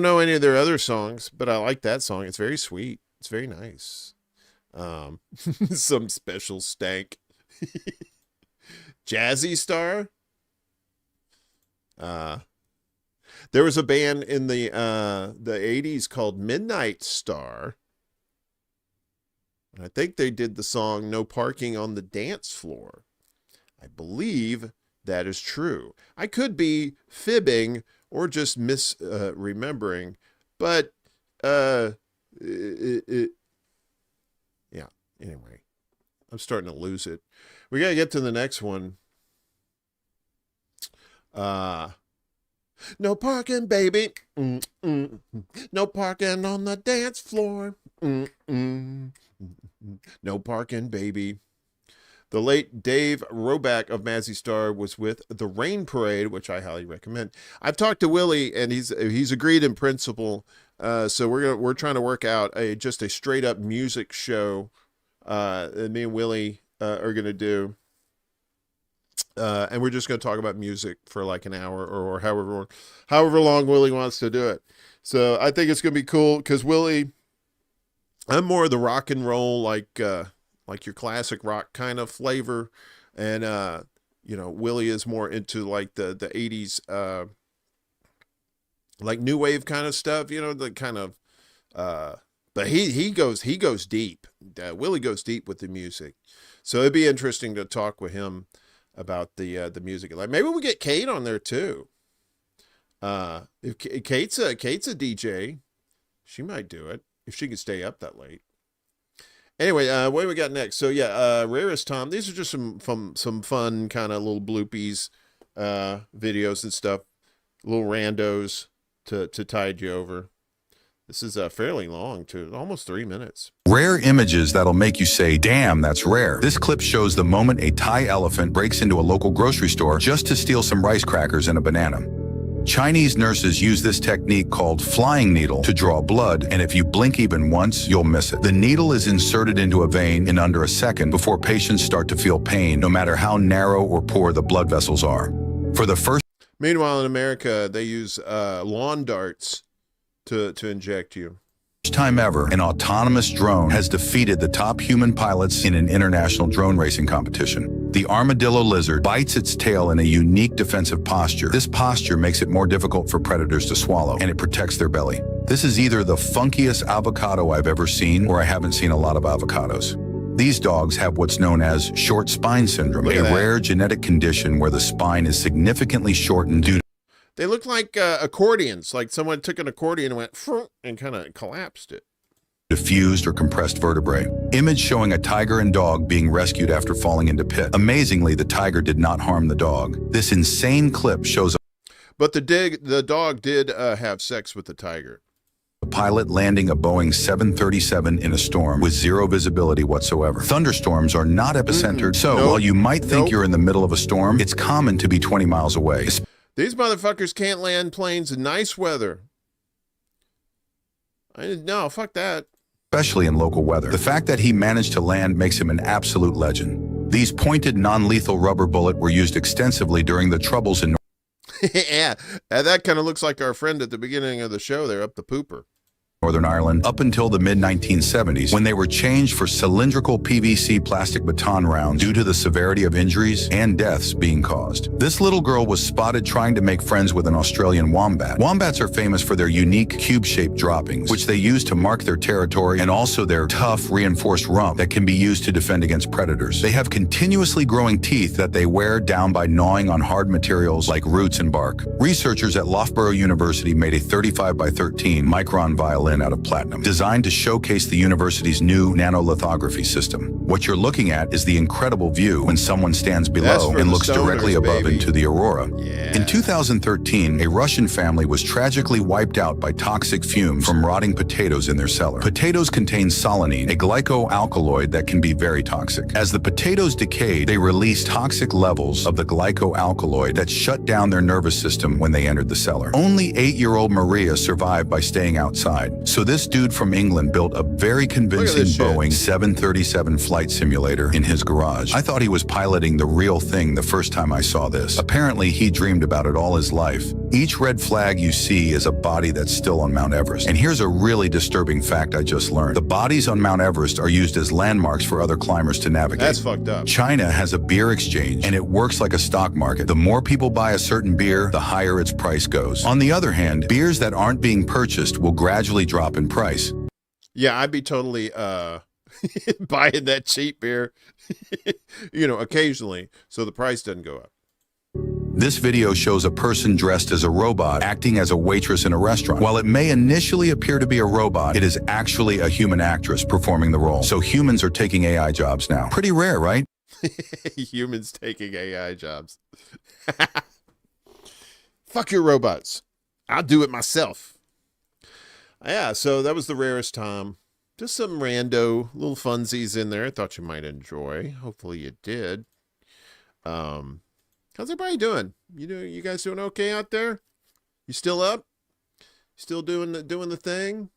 know any of their other songs, but I like that song. It's very sweet. It's very nice. Some special stank. Jazzy Star. There was a band in the 80s called Midnight Star. And I think they did the song No Parking on the Dance Floor. I believe that is true. I could be fibbing or just remembering, but yeah, anyway, I'm starting to lose it. We got to get to the next one. No parking, baby. No parking on the dance floor. No parking, baby. The late Dave Roback of Mazzy Star was with the Rain Parade, which I highly recommend. I've talked to Willie, and he's agreed in principle. So we're trying to work out just a straight up music show. And me and Willie are gonna do. And we're just going to talk about music for like an hour or however long Willie wants to do it. So I think it's going to be cool because Willie, I'm more of the rock and roll, like your classic rock kind of flavor. And, Willie is more into like the 80s, like new wave kind of stuff, the kind of, but he goes deep. Willie goes deep with the music. So it'd be interesting to talk with him about the music. Like maybe we get Kate on there too. If Kate's a DJ, she might do it if she can stay up that late. Anyway, what do we got next? So yeah, Rarest Tom. These are just some fun kind of little bloopies, videos and stuff, little randos to tide you over. This is fairly long too, almost 3 minutes. Rare images that'll make you say, damn, that's rare. This clip shows the moment a Thai elephant breaks into a local grocery store just to steal some rice crackers and a banana. Chinese nurses use this technique called flying needle to draw blood, and if you blink even once, you'll miss it. The needle is inserted into a vein in under a second before patients start to feel pain, no matter how narrow or poor the blood vessels are. Meanwhile, in America, they use lawn darts to inject you. First time ever, an autonomous drone has defeated the top human pilots in an international drone racing competition. The armadillo lizard bites its tail in a unique defensive posture. This posture makes it more difficult for predators to swallow, and it protects their belly. This is either the funkiest avocado I've ever seen, or I haven't seen a lot of avocados. These dogs have what's known as short spine syndrome, a rare genetic condition where the spine is significantly shortened due to They look like accordions, like someone took an accordion and went and kind of collapsed it. Diffused or compressed vertebrae. Image showing a tiger and dog being rescued after falling into pit. Amazingly, the tiger did not harm the dog. This insane clip shows But the dog did have sex with the tiger. a pilot landing a Boeing 737 in a storm with zero visibility whatsoever. Thunderstorms are not epicentered, so while you might think you're in the middle of a storm, it's common to be 20 miles away. These motherfuckers can't land planes in nice weather. No, fuck that. Especially in local weather. The fact that he managed to land makes him an absolute legend. These pointed, non-lethal rubber bullets were used extensively during the troubles in Yeah, that kind of looks like our friend at the beginning of the show there, up the pooper. Northern Ireland up until the mid-1970s, when they were changed for cylindrical PVC plastic baton rounds due to the severity of injuries and deaths being caused. This little girl was spotted trying to make friends with an Australian wombat. Wombats are famous for their unique cube-shaped droppings, which they use to mark their territory, and also their tough, reinforced rump that can be used to defend against predators. They have continuously growing teeth that they wear down by gnawing on hard materials like roots and bark. Researchers at Loughborough University made a 35 by 13 micron violin out of platinum, designed to showcase the university's new nanolithography system. What you're looking at is the incredible view when someone stands below and looks directly above into the aurora. In 2013, a Russian family was tragically wiped out by toxic fumes from rotting potatoes in their cellar. Potatoes contain solanine, a glycoalkaloid that can be very toxic. As the potatoes decayed, they released toxic levels of the glycoalkaloid that shut down their nervous system when they entered the cellar. Only 8-year-old Maria survived by staying outside. So this dude from England built a very convincing Boeing 737 flight simulator in his garage. I thought he was piloting the real thing the first time I saw this. Apparently, he dreamed about it all his life. Each red flag you see is a body that's still on Mount Everest. And here's a really disturbing fact I just learned. The bodies on Mount Everest are used as landmarks for other climbers to navigate. That's fucked up. China has a beer exchange, and it works like a stock market. The more people buy a certain beer, the higher its price goes. On the other hand, beers that aren't being purchased will gradually drop in price. Yeah, I'd be totally buying that cheap beer, occasionally, so the price doesn't go up. This video shows a person dressed as a robot acting as a waitress in a restaurant. While it may initially appear to be a robot, it is actually a human actress performing the role. So humans are taking AI jobs now. Pretty rare, right? Humans taking AI jobs. Fuck your robots. I'll do it myself. Yeah, so that was the rarest time. Just some rando little funsies in there. I thought you might enjoy. Hopefully you did. How's everybody doing? You guys doing okay out there? You still up? Still doing the thing?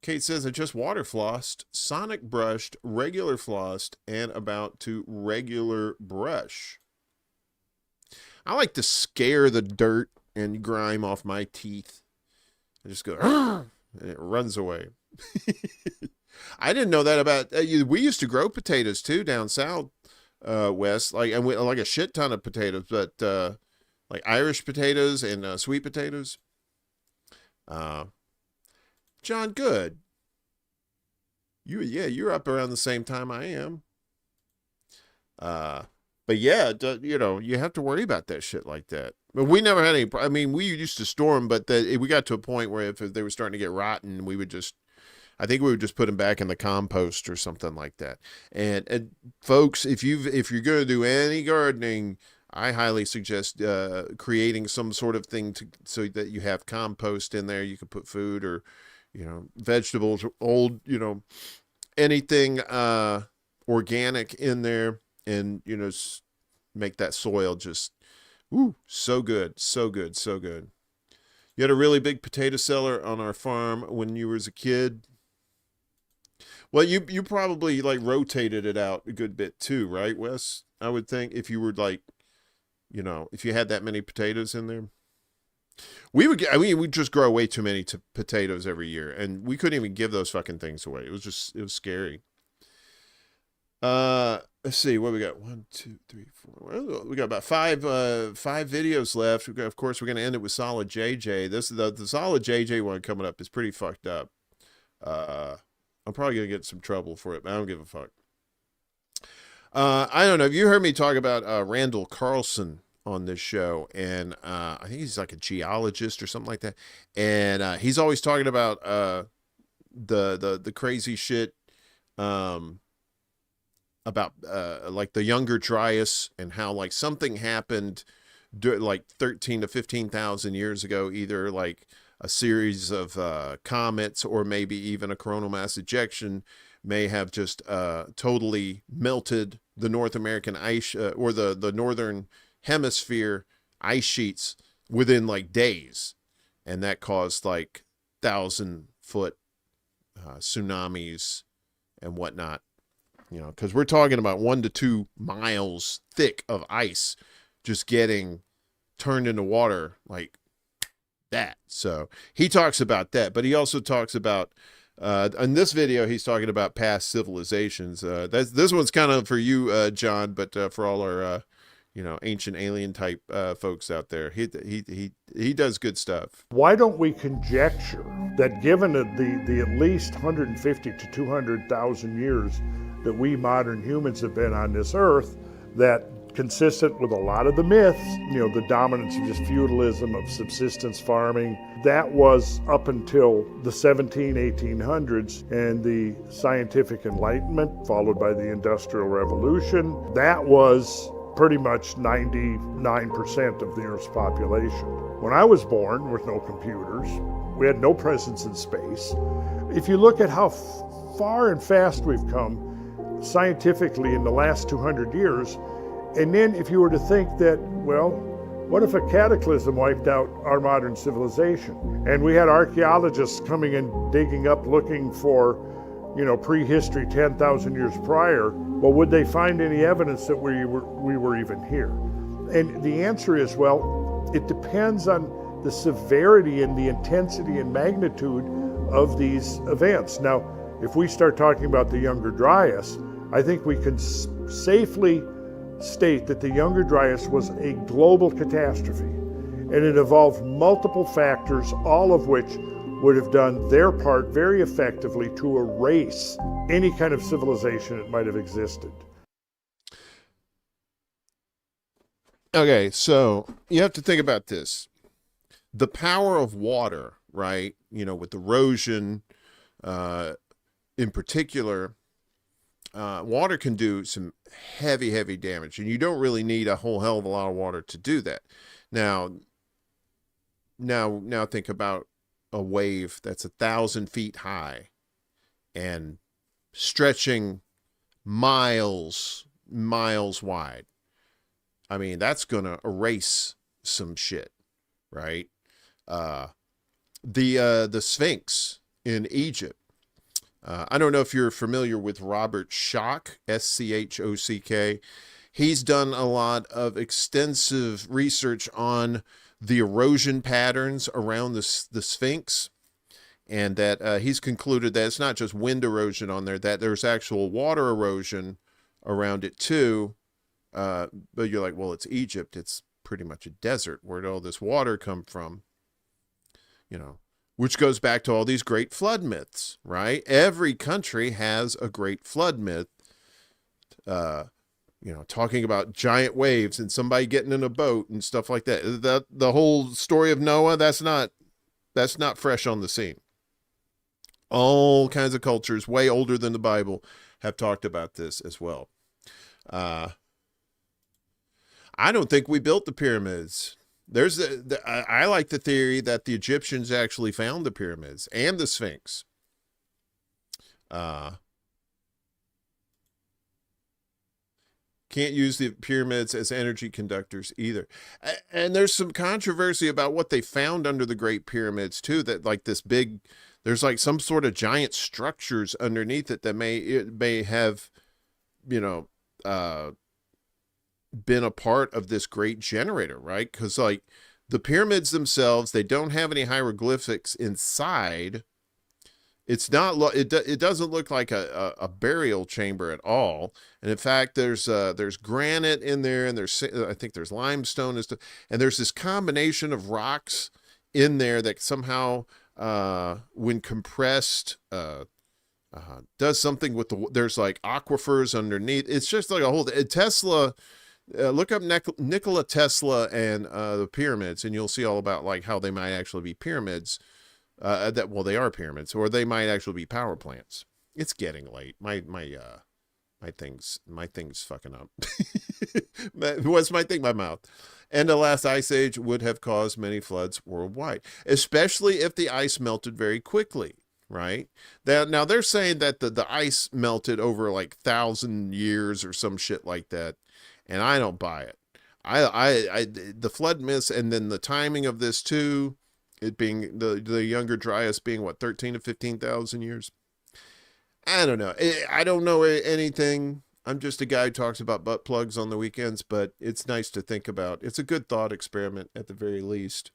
Kate says I just water flossed, sonic brushed, regular flossed, and about to regular brush. I like to scare the dirt and grime off my teeth. I just go, and it runs away. I didn't know that about we used to grow potatoes too down south, west, like a shit ton of potatoes, but like Irish potatoes and sweet potatoes. John Good, you're up around the same time I am. But yeah, you have to worry about that shit like that. But we never had any. I mean, we used to store them, but we got to a point where if they were starting to get rotten, I think we would just put them back in the compost or something like that. And folks, if you're going to do any gardening, I highly suggest creating some sort of thing so that you have compost in there. You can put food or vegetables, old anything organic in there, and make that soil just so good, so good, so good. You had a really big potato cellar on our farm when you were as a kid. Well, you probably like rotated it out a good bit too, right, Wes? I would think if you were like, if you had that many potatoes in there. We'd just grow way too many potatoes every year, and we couldn't even give those fucking things away. It was scary. Let's see what we got. 1, 2, 3, 4. We got about five videos left. Of course, we're gonna end it with Solid JJ. The Solid JJ one coming up is pretty fucked up. I'm probably gonna get some trouble for it, but I don't give a fuck. I don't know. Have you heard me talk about Randall Carlson on this show, and I think he's like a geologist or something like that, and he's always talking about the crazy shit about like the Younger Dryas, and how like something happened like 13 to 15,000 years ago, either like a series of comets or maybe even a coronal mass ejection may have just totally melted the North American ice or the northern hemisphere ice sheets within like days, and that caused like 1,000-foot tsunamis and whatnot. You know, because we're talking about 1 to 2 miles thick of ice just getting turned into water like that. So he talks about that, but he also talks about in this video he's talking about past civilizations. This one's kind of for you, John, but for all our ancient alien type folks out there, he does good stuff. Why don't we conjecture that given the at least 150 to 200,000 years that we modern humans have been on this earth, that consistent with a lot of the myths, the dominance of just feudalism, of subsistence farming, that was up until the 1800s and the scientific enlightenment, followed by the Industrial Revolution. That was pretty much 99% of the Earth's population. When I was born, with no computers, we had no presence in space. If you look at how far and fast we've come scientifically in the last 200 years, and then if you were to think that, well, what if a cataclysm wiped out our modern civilization? And we had archaeologists coming and digging up looking for, prehistory 10,000 years prior. Well, would they find any evidence that we were even here? And the answer is, well, it depends on the severity and the intensity and magnitude of these events. Now, if we start talking about the Younger Dryas, I think we can safely state that the Younger Dryas was a global catastrophe, and it involved multiple factors, all of which would have done their part very effectively to erase any kind of civilization that might have existed. Okay, so you have to think about this. The power of water, right? With erosion in particular, water can do some heavy damage, and you don't really need a whole hell of a lot of water to do that. Now think about a wave that's 1,000 feet high and stretching miles wide. I mean, that's gonna erase some shit, right? The Sphinx in Egypt. I don't know if you're familiar with Robert Schock, Schock. He's done a lot of extensive research on the erosion patterns around the Sphinx, and that he's concluded that it's not just wind erosion on there, that there's actual water erosion around it too. But you're like, well, it's Egypt. It's pretty much a desert. Where'd all this water come from? Which goes back to all these great flood myths, right? Every country has a great flood myth, talking about giant waves and somebody getting in a boat and stuff like that. The whole story of Noah, that's not fresh on the scene. All kinds of cultures way older than the Bible have talked about this as well. I don't think we built the pyramids. I like the theory that the Egyptians actually found the pyramids and the Sphinx. Can't use the pyramids as energy conductors either. And there's some controversy about what they found under the Great Pyramids too, that like there's like some sort of giant structures underneath it that may have, been a part of this great generator, right? Because like the pyramids themselves, they don't have any hieroglyphics inside. It's not, it doesn't look like a burial chamber at all. And in fact, there's granite in there, and I think there's limestone and stuff, and there's this combination of rocks in there that somehow when compressed does something with there's like aquifers underneath. It's just like a whole, Tesla look up Nikola Tesla and the pyramids, and you'll see all about like how they might actually be pyramids. They are pyramids, or they might actually be power plants. It's getting late. My thing's fucking up. What's my thing? My mouth. And the last ice age would have caused many floods worldwide, especially if the ice melted very quickly, right? Now they're saying that the ice melted over like 1,000 years or some shit like that, and I don't buy it. The flood myths, and then the timing of this too, it being the younger Dryas being what, 13 to 15,000 years. I don't know. I don't know anything. I'm just a guy who talks about butt plugs on the weekends, but it's nice to think about. It's a good thought experiment at the very least.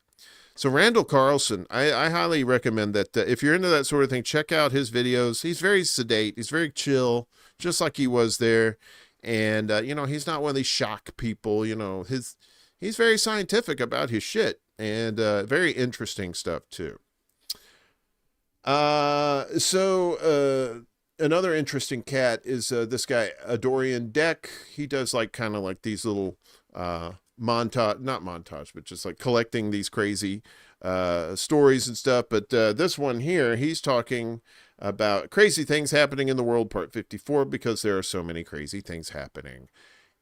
So Randall Carlson, I highly recommend that if you're into that sort of thing, check out his videos. He's very sedate. He's very chill, just like he was there. And, he's not one of these shock people. He's very scientific about his shit, and very interesting stuff too. Another interesting cat is this guy, Dorian Deck. He does like kind of like these little not montage, but just like collecting these crazy stories and stuff. But this one here, he's talking about crazy things happening in the world, part 54, because there are so many crazy things happening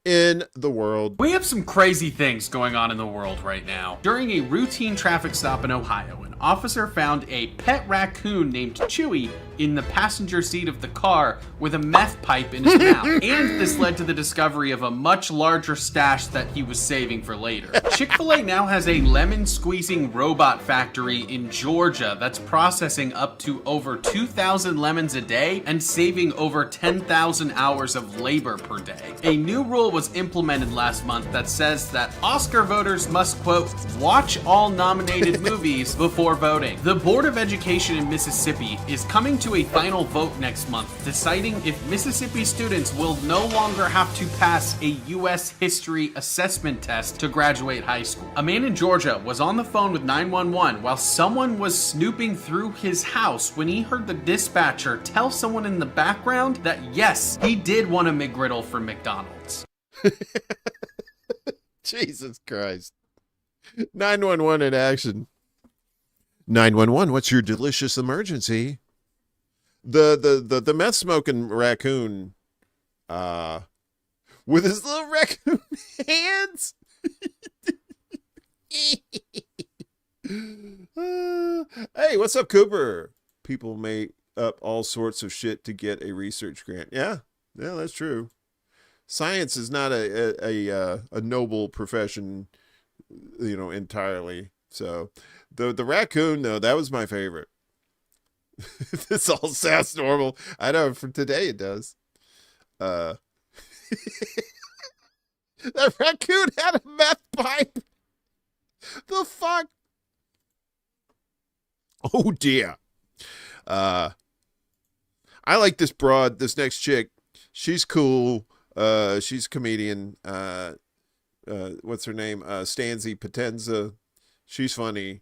in the world. We have some crazy things going on in the world right now. During a routine traffic stop in Ohio, an officer found a pet raccoon named Chewy in the passenger seat of the car with a meth pipe in his mouth. And this led to the discovery of a much larger stash that he was saving for later. Chick-fil-A now has a lemon squeezing robot factory in Georgia that's processing up to over 2,000 lemons a day and saving over 10,000 hours of labor per day. A new rule was implemented last month that says that Oscar voters must, quote, watch all nominated movies before voting. The Board of Education in Mississippi is coming to a final vote next month, deciding if Mississippi students will no longer have to pass a U.S. history assessment test to graduate high school. A man in Georgia was on the phone with 911 while someone was snooping through his house when he heard the dispatcher tell someone in the background that yes, he did want a McGriddle from McDonald's. Jesus Christ. 911 in action. 911, what's your delicious emergency? The meth smoking raccoon with his little raccoon hands. Hey, what's up, Cooper? People make up all sorts of shit to get a research grant. Yeah, that's true. Science is not a noble profession, entirely. So the raccoon, though, that was my favorite. This all sounds normal. I know for today it does. That raccoon had a meth pipe. The fuck? Oh dear. I like this broad, this next chick. She's cool. She's a comedian. What's her name? Stanzi Potenza. She's funny.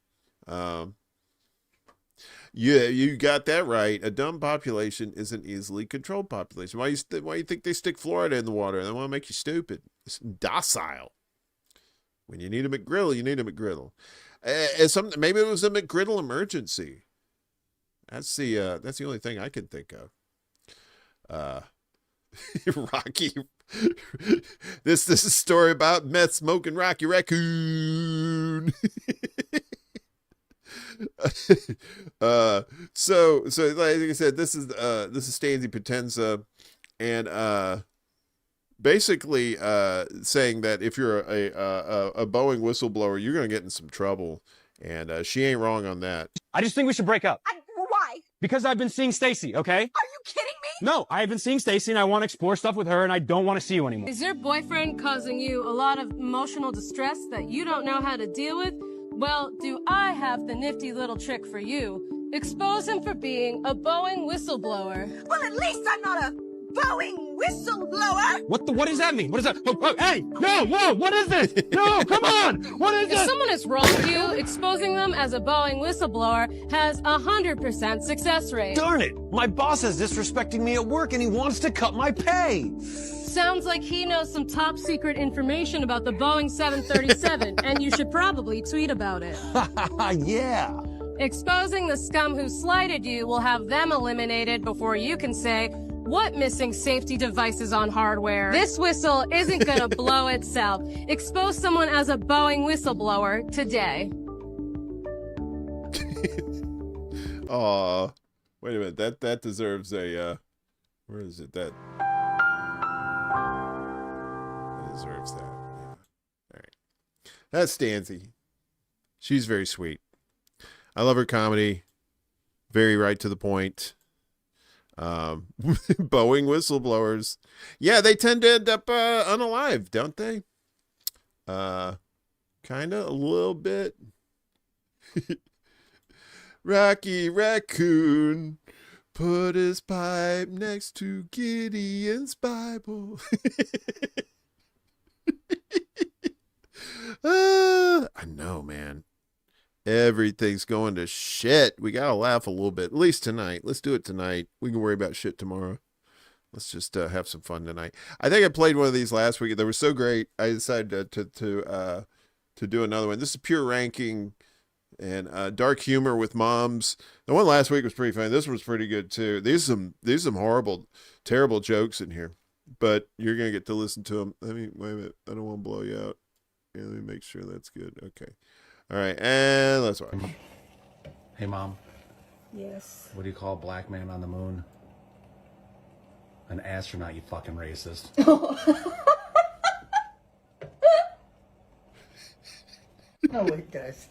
Yeah, you got that right. A dumb population is an easily controlled population. Why you think they stick Florida in the water? They want to make you stupid. It's docile. When you need a McGriddle, you need a McGriddle. Maybe it was a McGriddle emergency. That's the only thing I can think of. Rocky. This is a story about meth smoking Rocky Raccoon. So like I said, this is Stanzi Potenza, and basically saying that if you're a Boeing whistleblower, you're gonna get in some trouble, and she ain't wrong on that. I just think we should break up. Why? Because I've been seeing Stacy, okay? Are you kidding me? No, I've been seeing Stacy and I want to explore stuff with her and I don't want to see you anymore. Is your boyfriend causing you a lot of emotional distress that you don't know how to deal with? Well, do I have the nifty little trick for you? Expose him for being a Boeing whistleblower. Well, at least I'm not a Boeing whistleblower. What does that mean? What is that? Oh, hey, no, whoa, what is this? No, come on, what is If it? someone is wrong with you, exposing them as a Boeing whistleblower has 100% success rate. Darn it! My boss is disrespecting me at work and he wants to cut my pay. Sounds like he knows some top secret information about the Boeing 737, and you should probably tweet about it. Yeah. Exposing the scum who slighted you will have them eliminated before you can say, what missing safety devices on hardware? This whistle isn't gonna blow itself. Expose someone as a Boeing whistleblower today. Aw. Wait a minute. That deserves a, where is it? That deserves that. Yeah. All right. That's Stanzy. She's very sweet. I love her comedy. Very right to the point. Boeing whistleblowers. Yeah, they tend to end up unalive, don't they? Kinda, a little bit. Rocky Raccoon put his pipe next to Gideon's Bible. I know, man. Everything's going to shit. We gotta laugh a little bit, at least tonight. Let's do it tonight. We can worry about shit tomorrow. Let's just have some fun tonight. I think I played one of these last week. They were so great. I decided to do another one. This is pure ranking and dark humor with moms. The one last week was pretty funny. This was pretty good too. These are some horrible, terrible jokes in here, but you're gonna get to listen to them. Wait a minute. I don't want to blow you out. Yeah, let me make sure that's good. Okay. All right, and let's watch. Hey, Mom. Yes. What do you call a black man on the moon? An astronaut, you fucking racist. Oh, it does.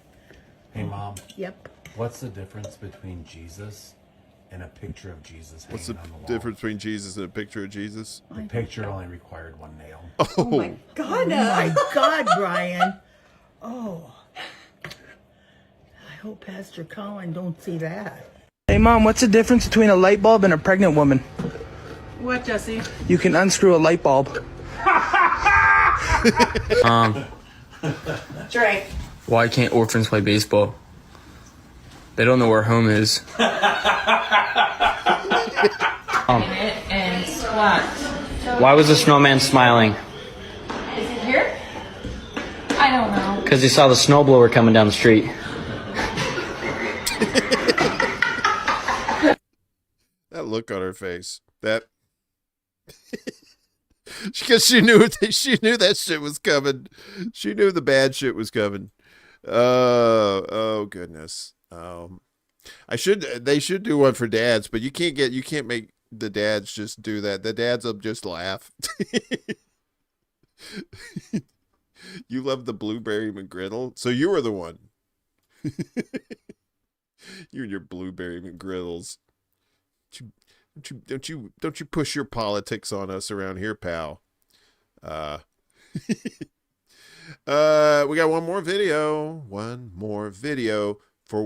Hey, Mom. Yep. What's the difference between Jesus and a picture of Jesus What's the hanging on the wall? difference between Jesus and a picture of Jesus? The picture only required one nail. Oh, my God. Oh, my God, Brian. Oh. I hope Pastor Colin don't see that. Hey, Mom, what's the difference between a light bulb and a pregnant woman? What, Jesse? You can unscrew a light bulb. Drake. Why can't orphans play baseball? They don't know where home is. And squat. Why was the snowman smiling? Is it here? I don't know. Because he saw the snowblower coming down the street. That look on her face. That because she knew that shit was coming. She knew the bad shit was coming. Oh goodness. They should do one for dads, but you can't make the dads just do that. The dads will just laugh. You love the blueberry McGriddle, so you were the one. You and your blueberry McGriddles. Don't you push your politics on us around here, pal. We got one more video for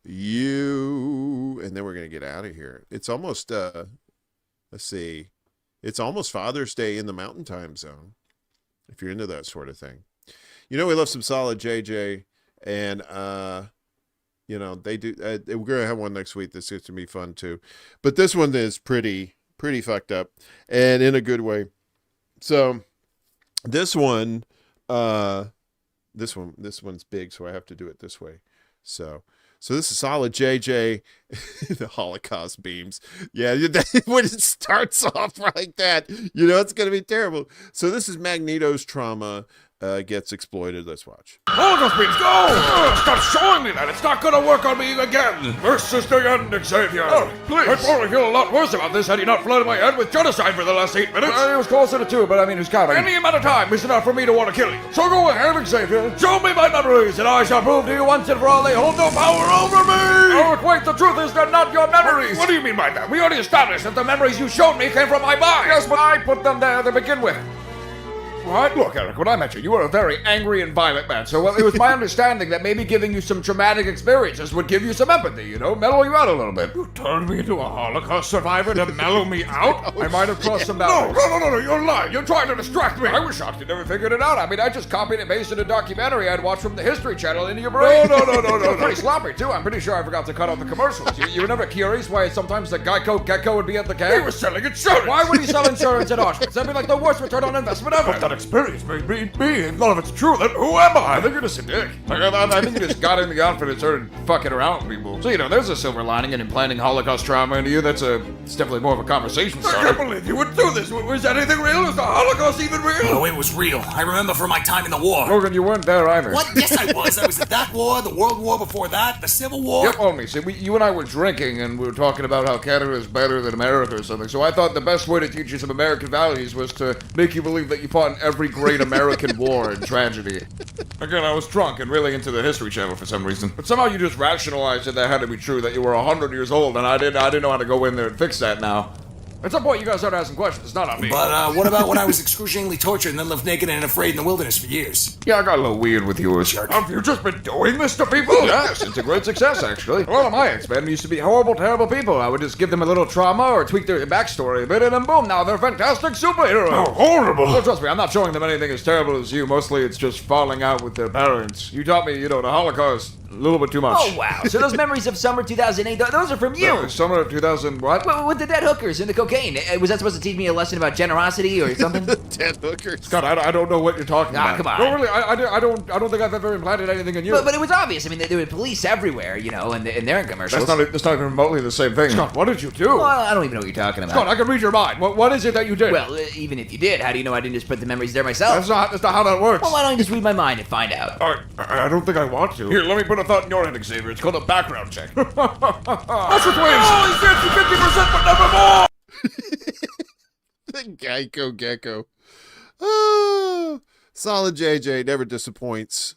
YOU, and then we're gonna get out of here. It's almost let's see, it's almost Father's Day in the Mountain Time Zone, if you're into that sort of thing. You know, we love some Solid JJ, and you know, they do. We're gonna have one next week. This is gonna be fun too, but this one is pretty fucked up, and in a good way. So this one's big, so I have to do it this way. So this is Solid JJ, the Holocaust beams. Yeah, when it starts off like that, you know it's gonna be terrible. So this is Magneto's trauma gets exploited. Let's watch. Holocaust beams, go! Stop showing me that. It's not gonna work on me again. This is the end, Xavier. Oh, please. I'd probably feel a lot worse about this had he not flooded my head with genocide for the last 8 minutes. It was closer to 2, but I mean, who's counting? Any amount of time is enough for me to want to kill you. So go ahead, Xavier. Show me my memories, and I shall prove to you once and for all they hold no power over me. Oh, wait, the truth is they're not your memories. What do you mean by that? We already established that the memories you showed me came from my mind. Yes, but I put them there to begin with. What? Look, Eric, when I met you, you were a very angry and violent man, so it was my understanding that maybe giving you some traumatic experiences would give you some empathy, you know, mellow you out a little bit. You turned me into a Holocaust survivor to mellow me out? I might have crossed some boundaries. No, you're lying. You're trying to distract me. I was shocked you never figured it out. I mean, I just copied and pasted a documentary I'd watched from the History Channel into your brain. No. Pretty sloppy, too. I'm pretty sure I forgot to cut out the commercials. You were never curious why sometimes the Geico Gecko would be at the camp? He was selling insurance. Why would he sell insurance at Auschwitz? That'd be like the worst return on investment ever. But that experience made me. If none of it's true, then who am I? I think you're just a dick. I think you just got in the outfit and started fucking around with people. So, you know, there's a silver lining in implanting Holocaust trauma into you. It's definitely more of a conversation starter. I can't believe you would do this. Was anything real? Was the Holocaust even real? No, it was real. I remember from my time in the war. Logan, you weren't there either. What? Yes, I was. I was at that war, the World War before that, the Civil War. Yep, only. See, you and I were drinking, and we were talking about how Canada is better than America or something. So I thought the best way to teach you some American values was to make you believe that you fought in every great American war and tragedy. Again, I was drunk and really into the History Channel for some reason. But somehow you just rationalized that had to be true, that you were 100 years old, and I didn't know how to go in there and fix that now. At some point, you guys started asking questions. It's not on me. But what about when I was excruciatingly tortured and then lived naked and afraid in the wilderness for years? Yeah, I got a little weird with yours. Have you just been doing this to people? Yes, it's a great success, actually. A lot of my ex-men used to be horrible, terrible people. I would just give them a little trauma or tweak their backstory a bit, and then boom, now they're fantastic superheroes. Oh, horrible. Well, trust me, I'm not showing them anything as terrible as you. Mostly it's just falling out with their parents. You taught me, the Holocaust a little bit too much. Oh, wow. So those memories of summer 2008, those are from you. Summer of 2000 what? Well, with the dead hookers and the cocaine. Was that supposed to teach me a lesson about generosity or something? Dead hookers. Scott, I don't know what you're talking about. Come on. No, really, I don't think I've ever implanted anything in you. But it was obvious. I mean, there were police everywhere, and they're in commercials. That's not even remotely the same thing. Scott, what did you do? Well, I don't even know what you're talking about. Scott, I can read your mind. What is it that you did? Well, even if you did, how do you know I didn't just put the memories there myself? That's not how that works. Well, why don't you just read my mind and find out? I don't think I want to. Here, let me put a thought in your head, Xavier. It's called a background check. That's what twins! Only 50%, but never more! The Geico Gecko. Oh, Solid JJ never disappoints.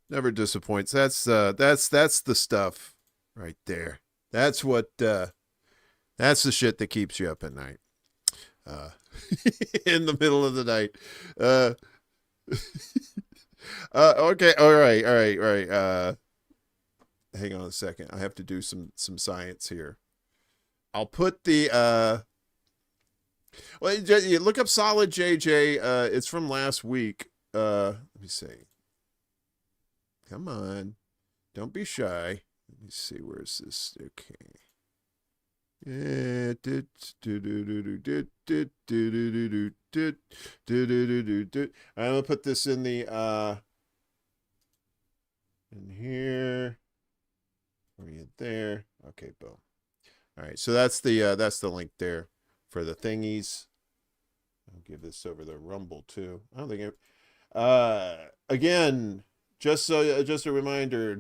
Never disappoints. That's the stuff right there. That's the shit that keeps you up at night. In the middle of the night. Okay. All right. Hang on a second. I have to do some science here. I'll put the well, you look up Solid JJ. It's from last week. Let me see. Come on. Don't be shy. Let me see. Where's this? Okay. I'm gonna put this in the in here. Where are you there? Okay, boom. All right, so that's the link there for the thingies. I'll give this over the Rumble too. I don't think it. Again, just a reminder.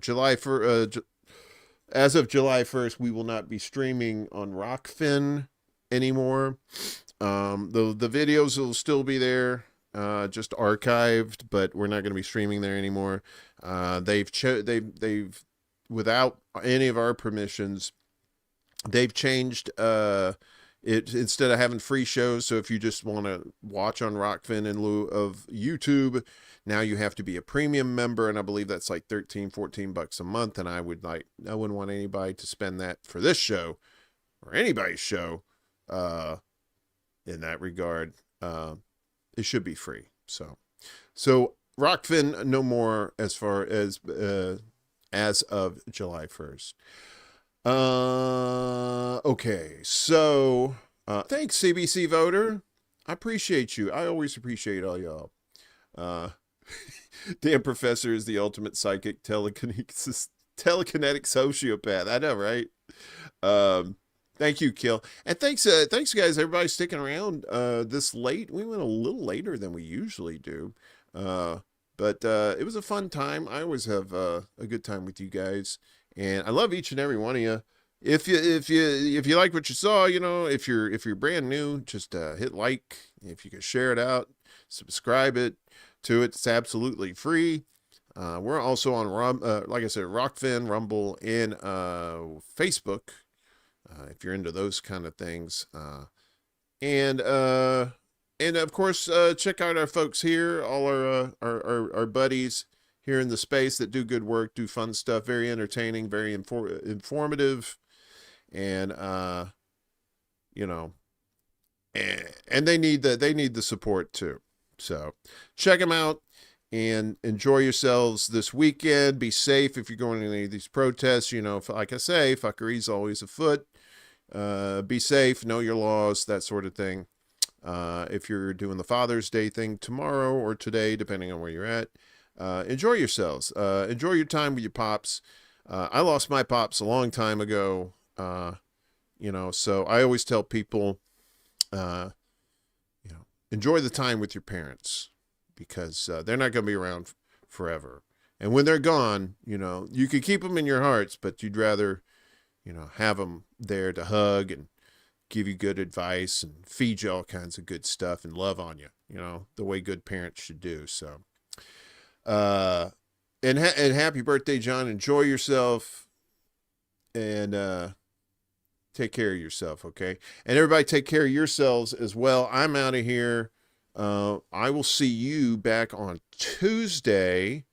As of July 1st, we will not be streaming on Rockfin anymore. The videos will still be there, just archived, but we're not going to be streaming there anymore. They've without any of our permissions, they've changed it. Instead of having free shows, so if you just want to watch on Rockfin in lieu of YouTube, now you have to be a premium member, and I believe that's like $13-14 a month, and I wouldn't want anybody to spend that for this show or anybody's show. In that regard, it should be free. So Rockfin no more as far as of July 1st. Okay, so thanks, CBC voter. I appreciate you. I always appreciate all y'all. Dan Professor is the ultimate psychic telekinetic sociopath. I know, right? Thank you, Kill. And thanks guys, everybody sticking around this late. We went a little later than we usually do. But it was a fun time. I always have a good time with you guys. And I love each and every one of you. If you like what you saw, if you're brand new, just hit like. If you can share it out, subscribe to it. It's absolutely free. We're also on like I said, Rockfin, Rumble, and Facebook. If you're into those kind of things. And And of course, check out our folks here, all our buddies here in the space that do good work, do fun stuff, very entertaining, very informative, and you know, and they need the support too. So check them out and enjoy yourselves this weekend. Be safe if you're going to any of these protests. You know, like I say, fuckery's always afoot. Be safe, know your laws, that sort of thing. If you're doing the Father's Day thing tomorrow or today, depending on where you're at, enjoy yourselves. Enjoy your time with your pops. I lost my pops a long time ago, you know, so I always tell people, you know, enjoy the time with your parents, because they're not going to be around forever. And when they're gone, you know, you can keep them in your hearts, but you'd rather, you know, have them there to hug and give you good advice and feed you all kinds of good stuff and love on you, you know, the way good parents should do. So, and happy birthday, John. Enjoy yourself and take care of yourself, okay? And everybody take care of yourselves as well. I'm out of here. I will see you back on Tuesday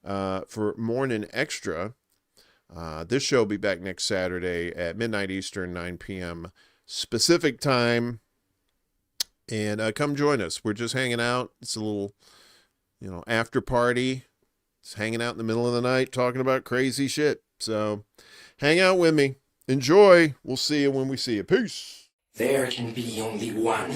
for Morning Extra. This show will be back next Saturday at midnight Eastern, 9 p.m. Pacific time, and come join us. We're just hanging out. It's a little, you know, after party. Just hanging out in the middle of the night talking about crazy shit. So hang out with me. Enjoy. We'll see you when we see you. Peace. There can be only one.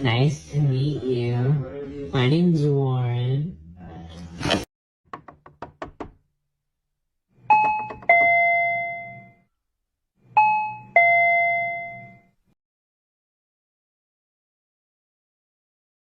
Nice to meet you. My name's War.